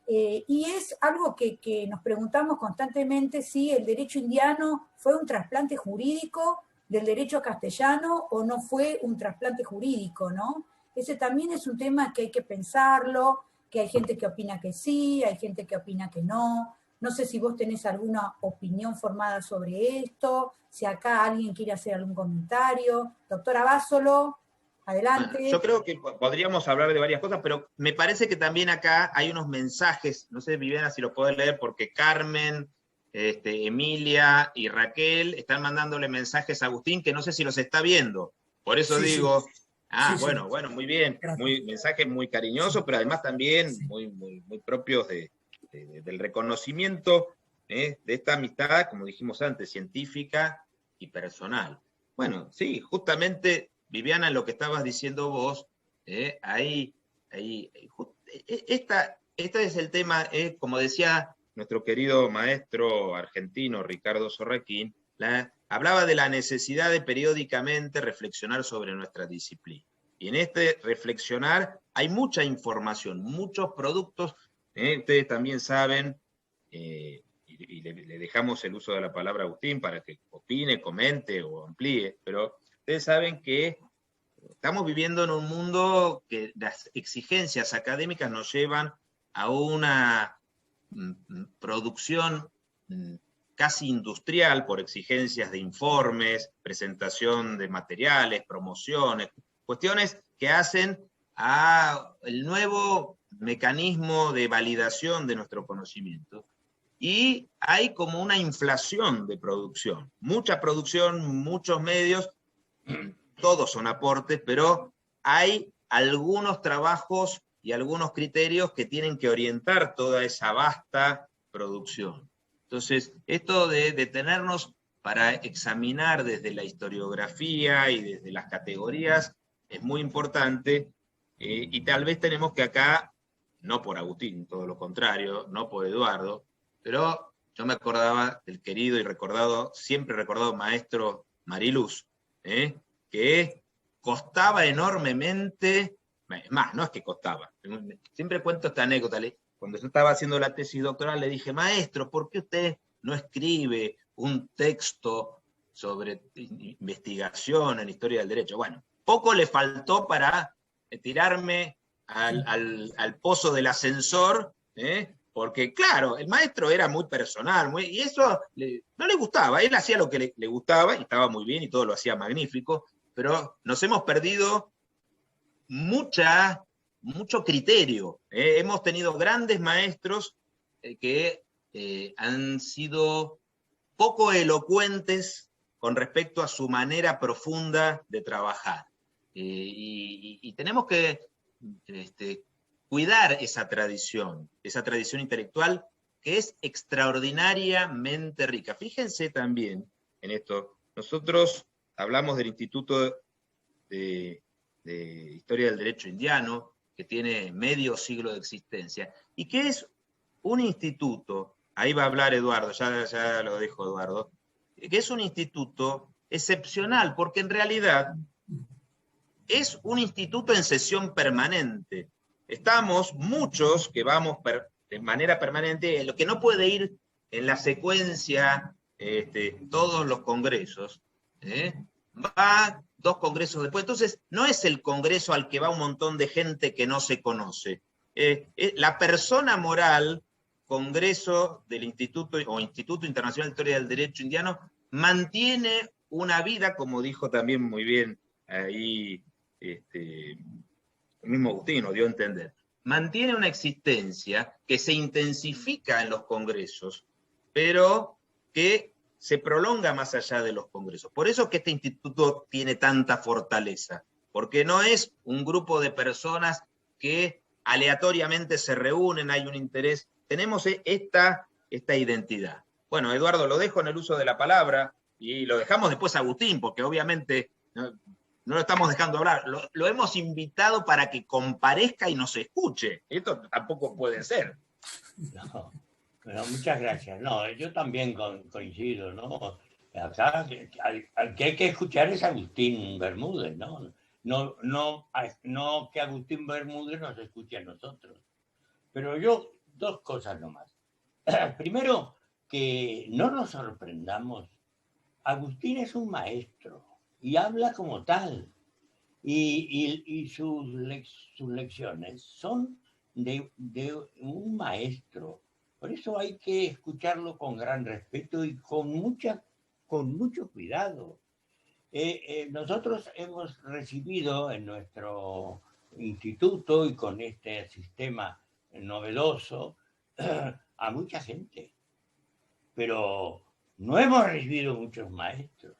y es algo que nos preguntamos constantemente, si el derecho indiano fue un trasplante jurídico del derecho castellano o no fue un trasplante jurídico, ¿no? Ese también es un tema que hay que pensarlo, que hay gente que opina que sí, hay gente que opina que no. No sé si vos tenés alguna opinión formada sobre esto, si acá alguien quiere hacer algún comentario. Doctora Abasolo, adelante. Bueno, yo creo que podríamos hablar de varias cosas, pero me parece que también acá hay unos mensajes, no sé, Viviana, si lo podés leer, porque Carmen Emilia y Raquel están mandándole mensajes a Agustín que no sé si los está viendo. Por eso Sí, digo, sí. Sí, sí. bueno, muy bien. Gracias. Mensajes muy cariñosos, Sí. pero además también Sí. muy propios del reconocimiento de esta amistad, como dijimos antes, científica y personal. Bueno, sí, justamente, Viviana, lo que estabas diciendo vos, este es el tema, como decía nuestro querido maestro argentino Ricardo Sorraquín, hablaba de la necesidad de periódicamente reflexionar sobre nuestra disciplina. Y en este reflexionar hay mucha información, muchos productos. Ustedes también saben, y le dejamos el uso de la palabra a Agustín para que opine, comente o amplíe, pero ustedes saben que estamos viviendo en un mundo que las exigencias académicas nos llevan a una producción casi industrial por exigencias de informes, presentación de materiales, promociones, cuestiones que hacen a el nuevo mecanismo de validación de nuestro conocimiento. Y hay como una inflación de producción, muchos medios, todos son aportes, pero hay algunos trabajos y algunos criterios que tienen que orientar toda esa vasta producción. Entonces, esto de detenernos para examinar desde la historiografía y desde las categorías es muy importante, y tal vez tenemos que acá, no por Agustín, todo lo contrario, no por Eduardo, pero yo me acordaba del querido y recordado, siempre recordado maestro Mariluz, que costaba enormemente, más, no es que costaba, siempre cuento esta anécdota, cuando yo estaba haciendo la tesis doctoral le dije, maestro, ¿por qué usted no escribe un texto sobre investigación en historia del derecho? Bueno, poco le faltó para tirarme al pozo del ascensor, porque claro, el maestro era muy personal, y eso no le gustaba, él hacía lo que le gustaba, y estaba muy bien, y todo lo hacía magnífico, pero nos hemos perdido mucho criterio. Hemos tenido grandes maestros que han sido poco elocuentes con respecto a su manera profunda de trabajar. Y tenemos que cuidar esa tradición intelectual que es extraordinariamente rica. Fíjense también en esto, nosotros hablamos del Instituto de Historia del Derecho Indiano, que tiene medio siglo de existencia, y que es un instituto, ahí va a hablar Eduardo, ya lo dijo Eduardo, que es un instituto excepcional, porque en realidad es un instituto en sesión permanente. Estamos muchos que vamos de manera permanente, lo que no puede ir en la secuencia, todos los congresos, va 2 congresos después. Entonces, no es el congreso al que va un montón de gente que no se conoce. La persona moral, Congreso del Instituto o Instituto Internacional de Historia del Derecho Indiano, mantiene una vida, como dijo también muy bien ahí el mismo Agustín nos dio a entender, mantiene una existencia que se intensifica en los congresos, pero que se prolonga más allá de los congresos. Por eso es que este instituto tiene tanta fortaleza, porque no es un grupo de personas que aleatoriamente se reúnen, hay un interés, tenemos esta identidad. Bueno, Eduardo, lo dejo en el uso de la palabra y lo dejamos después a Agustín, porque obviamente no lo estamos dejando hablar, lo hemos invitado para que comparezca y nos escuche. Esto tampoco puede ser. No, muchas gracias. No, yo también coincido, ¿no? Acá al que hay que escuchar es Agustín Bermúdez, ¿no? No que Agustín Bermúdez nos escuche a nosotros. Pero yo, 2 cosas nomás. Primero, que no nos sorprendamos. Agustín es un maestro y habla como tal. Y sus lecciones son de un maestro. Por eso hay que escucharlo con gran respeto y con mucho cuidado. Nosotros hemos recibido en nuestro instituto y con este sistema novedoso a mucha gente. pero no hemos recibido muchos maestros.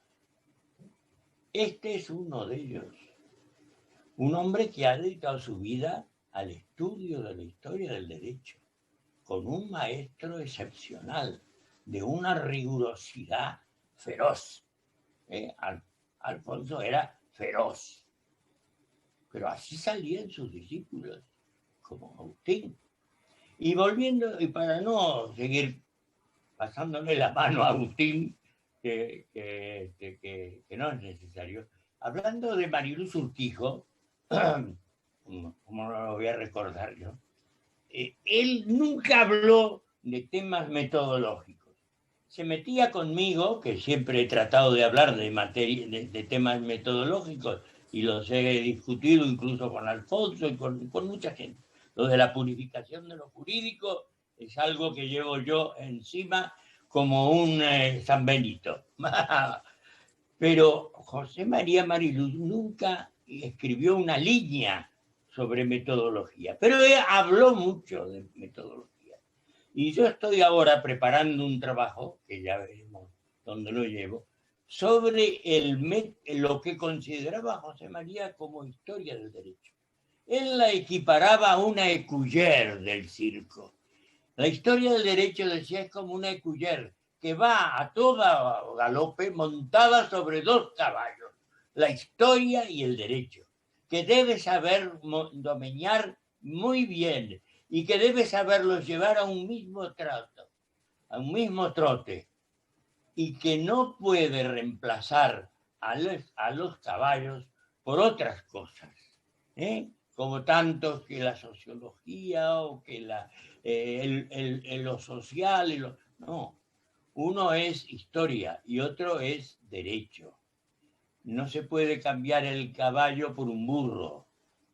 Este es uno de ellos. Un hombre que ha dedicado su vida al estudio de la historia del derecho, con un maestro excepcional, de una rigurosidad feroz. Alfonso era feroz, pero así salían sus discípulos, como Agustín. Y volviendo, y para no seguir pasándole la mano a Agustín, que no es necesario, hablando de Mariluz Urquijo, como no lo voy a recordar yo, él nunca habló de temas metodológicos. Se metía conmigo, que siempre he tratado de hablar de temas metodológicos, y los he discutido incluso con Alfonso y con mucha gente. Lo de la purificación de lo jurídico es algo que llevo yo encima como un San Benito. Pero José María Mariluz nunca escribió una línea sobre metodología, pero habló mucho de metodología. Y yo estoy ahora preparando un trabajo, que ya veremos dónde lo llevo, sobre lo que consideraba José María como historia del derecho. Él la equiparaba a una écuyère del circo. La historia del derecho, decía, es como una écuyère que va a toda galope montada sobre dos caballos, la historia y el derecho, que debe saber domeñar muy bien y que debe saberlos llevar a un mismo trato, a un mismo trote, y que no puede reemplazar a los caballos por otras cosas, como tanto que la sociología o que lo social. No, uno es historia y otro es derecho. No se puede cambiar el caballo por un burro,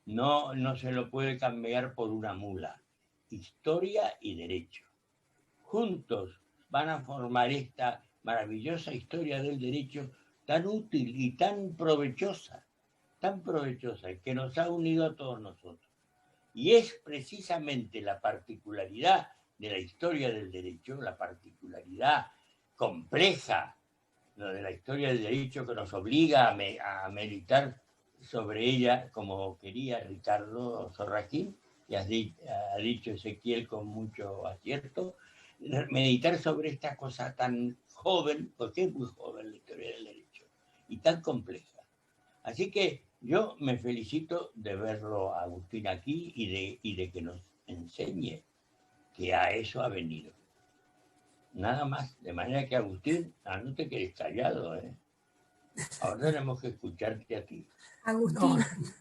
no se lo puede cambiar por una mula. Historia y derecho. Juntos van a formar esta maravillosa historia del derecho tan útil y tan provechosa, que nos ha unido a todos nosotros. Y es precisamente la particularidad de la historia del derecho, la particularidad compleja de la historia del derecho, que nos obliga a meditar sobre ella, como quería Ricardo Sorraquín, y ha dicho Ezequiel con mucho acierto, meditar sobre esta cosa tan joven, porque es muy joven la historia del derecho, y tan compleja. Así que yo me felicito de verlo a Agustín aquí y de que nos enseñe que a eso ha venido. Nada más, de manera que Agustín, no te quedes callado, Ahora tenemos que escucharte a ti.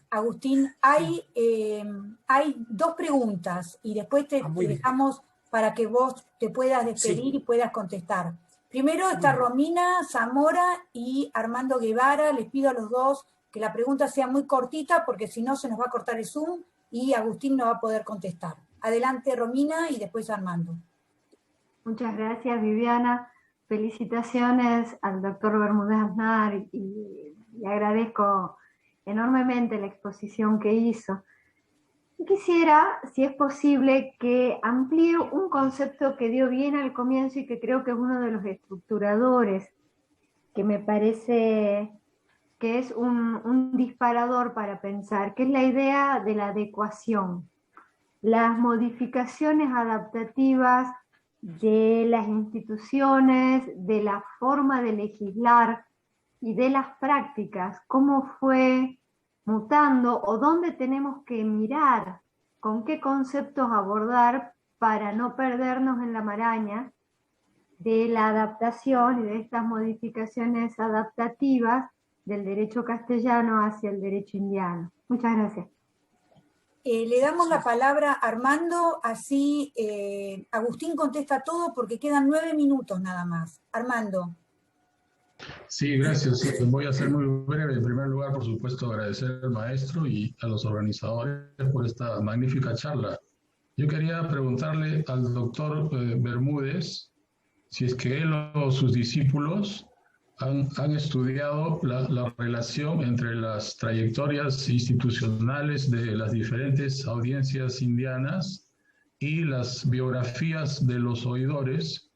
Agustín, hay dos preguntas y después te dejamos para que vos te puedas despedir y puedas contestar. Primero está Romina Zamora y Armando Guevara. Les pido a los dos que la pregunta sea muy cortita porque si no se nos va a cortar el Zoom y Agustín no va a poder contestar. Adelante Romina y después Armando. Muchas gracias Viviana. Felicitaciones al doctor Bermúdez Aznar y agradezco enormemente la exposición que hizo. Y quisiera, si es posible, que amplíe un concepto que dio bien al comienzo y que creo que es uno de los estructuradores, que me parece que es un disparador para pensar, que es la idea de la adecuación. Las modificaciones adaptativas de las instituciones, de la forma de legislar y de las prácticas, cómo fue mutando o dónde tenemos que mirar, con qué conceptos abordar para no perdernos en la maraña de la adaptación y de estas modificaciones adaptativas del derecho castellano hacia el derecho indiano. Muchas gracias. Le damos la palabra a Armando, así Agustín contesta todo porque quedan 9 minutos nada más. Armando. Sí, gracias. Voy a ser muy breve. En primer lugar, por supuesto, agradecer al maestro y a los organizadores por esta magnífica charla. Yo quería preguntarle al doctor Bermúdez si es que él o sus discípulos han estudiado la relación entre las trayectorias institucionales de las diferentes audiencias indianas y las biografías de los oidores,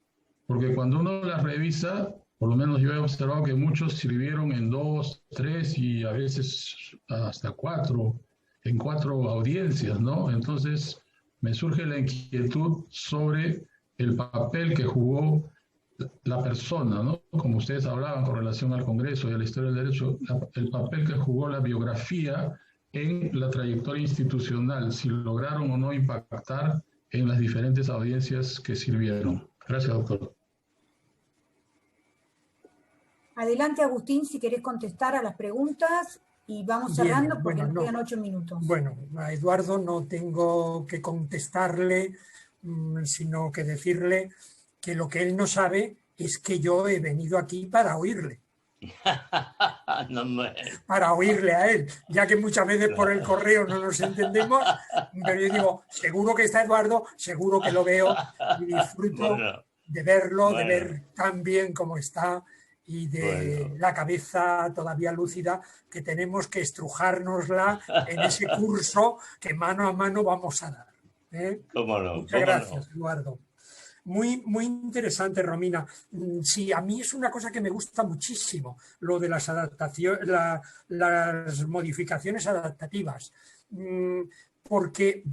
porque cuando uno las revisa, por lo menos yo he observado que muchos sirvieron en 2, 3 y a veces hasta 4, en 4 audiencias, ¿no? Entonces me surge la inquietud sobre el papel que jugó la persona, ¿no? Como ustedes hablaban con relación al Congreso y a la historia del derecho, el papel que jugó la biografía en la trayectoria institucional, si lograron o no impactar en las diferentes audiencias que sirvieron. Gracias, doctor. Adelante, Agustín, si querés contestar a las preguntas y vamos cerrando porque nos quedan 8 minutos. Bueno, a Eduardo no tengo que contestarle, sino que decirle que lo que él no sabe es que yo he venido aquí para oírle. Para oírle a él, ya que muchas veces por el correo no nos entendemos, pero yo digo, seguro que está Eduardo, seguro que lo veo y disfruto de verlo, de ver tan bien como está y de la cabeza todavía lúcida, que tenemos que estrujárnosla en ese curso que mano a mano vamos a dar. ¿Cómo no? Muchas gracias, Eduardo. Muy, muy interesante, Romina. Sí, a mí es una cosa que me gusta muchísimo, lo de las adaptaciones, las modificaciones adaptativas, porque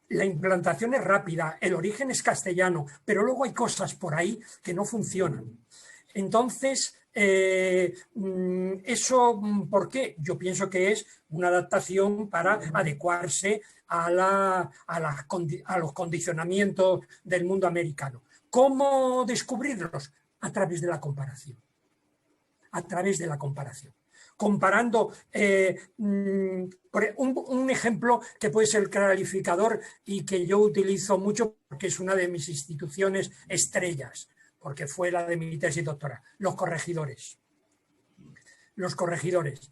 la implantación es rápida, el origen es castellano, pero luego hay cosas por ahí que no funcionan. Entonces, ¿eso por qué? Yo pienso que es una adaptación para adecuarse a los condicionamientos del mundo americano. ¿Cómo descubrirlos? A través de la comparación. A través de la comparación. Comparando un ejemplo que puede ser el clarificador y que yo utilizo mucho porque es una de mis instituciones estrellas, porque fue la de mi tesis doctoral, los corregidores. Los corregidores.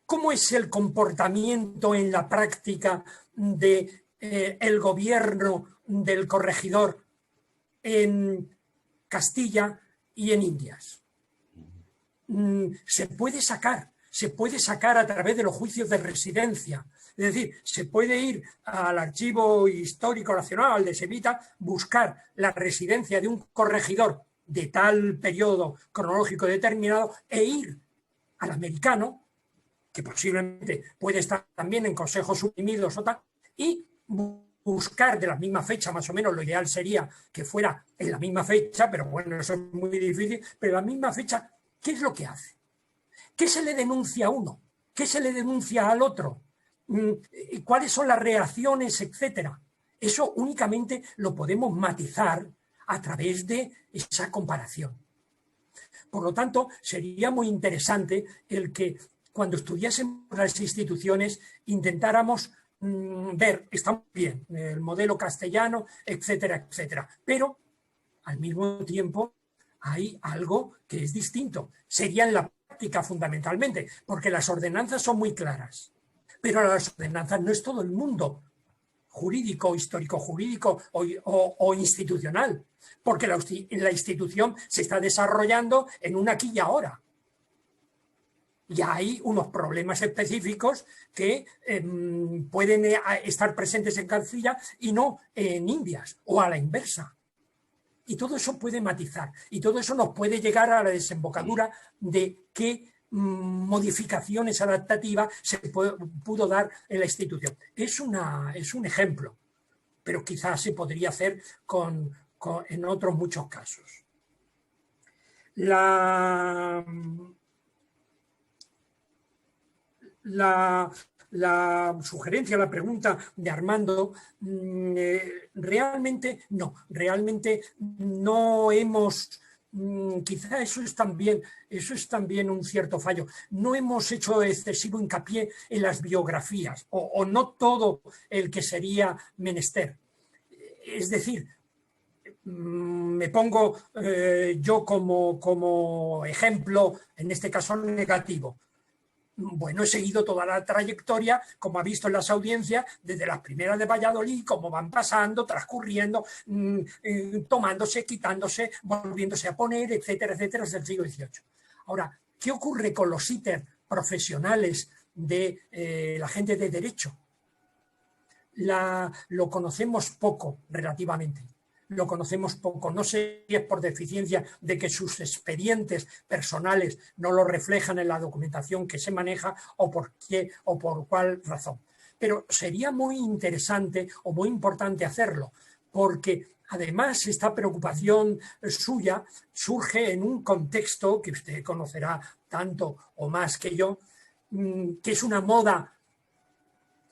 ¿Cómo es el comportamiento en la práctica del gobierno del corregidor en Castilla y en Indias? Se puede sacar a través de los juicios de residencia. Es decir, se puede ir al Archivo Histórico Nacional de Sevilla, buscar la residencia de un corregidor de tal periodo cronológico determinado e ir al americano, que posiblemente puede estar también en consejos suprimidos o tal, y buscar de la misma fecha, más o menos, lo ideal sería que fuera en la misma fecha, pero bueno, eso es muy difícil, pero en la misma fecha, ¿qué es lo que hace? ¿Qué se le denuncia a uno? ¿Qué se le denuncia al otro? ¿Cuáles son las reacciones, etcétera? Eso únicamente lo podemos matizar a través de esa comparación. Por lo tanto, sería muy interesante el que cuando estudiásemos las instituciones intentáramos ver, está muy bien, el modelo castellano, etcétera, etcétera, pero al mismo tiempo hay algo que es distinto. Sería en la práctica fundamentalmente, porque las ordenanzas son muy claras, pero las ordenanzas no es todo el mundo jurídico, histórico-jurídico o institucional, porque la institución se está desarrollando en un aquí y ahora. Y hay unos problemas específicos que pueden estar presentes en Castilla y no en Indias, o a la inversa. Y todo eso puede matizar, y todo eso nos puede llegar a la desembocadura de qué modificaciones adaptativas se pudo dar en la institución. Es un ejemplo, pero quizás se podría hacer en otros muchos casos. La sugerencia, la pregunta de Armando, realmente no hemos, quizá eso es también un cierto fallo, no hemos hecho excesivo hincapié en las biografías, o no todo el que sería menester. Es decir, me pongo yo como ejemplo, en este caso negativo. Bueno, he seguido toda la trayectoria, como ha visto en las audiencias, desde las primeras de Valladolid, cómo van pasando, transcurriendo, tomándose, quitándose, volviéndose a poner, etcétera, etcétera, desde el siglo XVIII. Ahora, ¿qué ocurre con los íter profesionales de la gente de derecho? lo conocemos poco relativamente. Lo conocemos poco. No sé si es por deficiencia de que sus expedientes personales no lo reflejan en la documentación que se maneja o por qué o por cuál razón. Pero sería muy interesante o muy importante hacerlo, porque además esta preocupación suya surge en un contexto que usted conocerá tanto o más que yo, que es una moda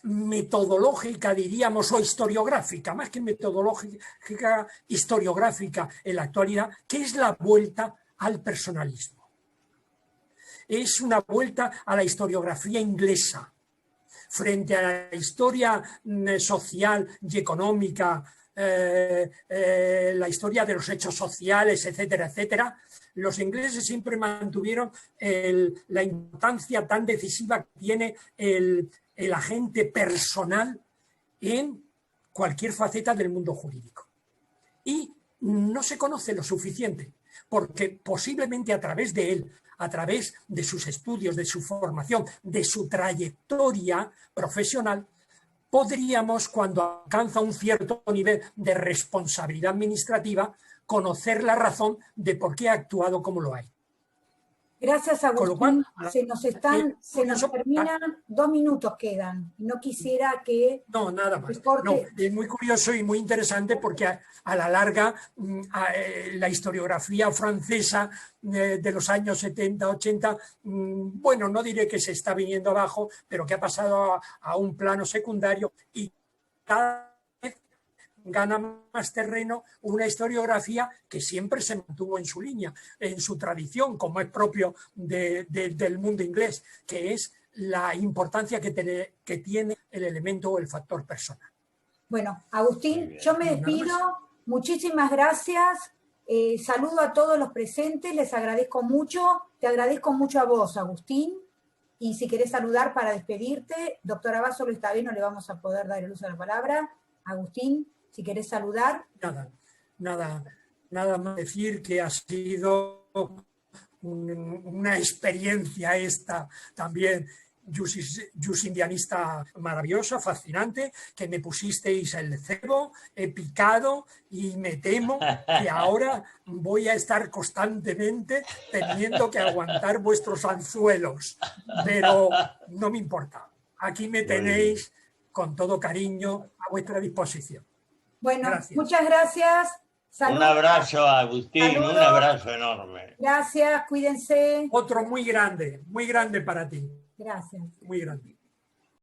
metodológica, diríamos, o historiográfica, más que metodológica, historiográfica en la actualidad, que es la vuelta al personalismo. Es una vuelta a la historiografía inglesa, frente a la historia social y económica, la historia de los hechos sociales, etcétera, etcétera. Los ingleses siempre mantuvieron la importancia tan decisiva que tiene el agente personal en cualquier faceta del mundo jurídico. Y no se conoce lo suficiente, porque posiblemente a través de él, a través de sus estudios, de su formación, de su trayectoria profesional, podríamos, cuando alcanza un cierto nivel de responsabilidad administrativa, conocer la razón de por qué ha actuado como lo ha. Gracias, Agustín. Cual, se nos terminan, 2 minutos quedan. No quisiera que... No, nada más. No, es muy curioso y muy interesante porque a la larga la historiografía francesa de los años 70, 80, bueno, no diré que se está viniendo abajo, pero que ha pasado a un plano secundario y cada vez gana más terreno una historiografía que siempre se mantuvo en su línea, en su tradición, como es propio del mundo inglés, que es la importancia que tiene el elemento o el factor personal. Bueno, Agustín, yo me despido. Muchísimas gracias. Saludo a todos los presentes, les agradezco mucho. Te agradezco mucho a vos, Agustín. Y si querés saludar para despedirte, doctora Bassolo está bien, no le vamos a poder dar el uso de la palabra. Agustín, si querés saludar. Nada más decir que ha sido una experiencia esta también yusindianista maravillosa, fascinante, que me pusisteis el cebo, he picado y me temo que ahora voy a estar constantemente teniendo que aguantar vuestros anzuelos, pero no me importa. Aquí me tenéis con todo cariño a vuestra disposición. Bueno, gracias. Muchas gracias. Saludos. Un abrazo, Agustín, saludos. Un abrazo enorme. Gracias, cuídense. Otro muy grande para ti. Gracias. Muy grande.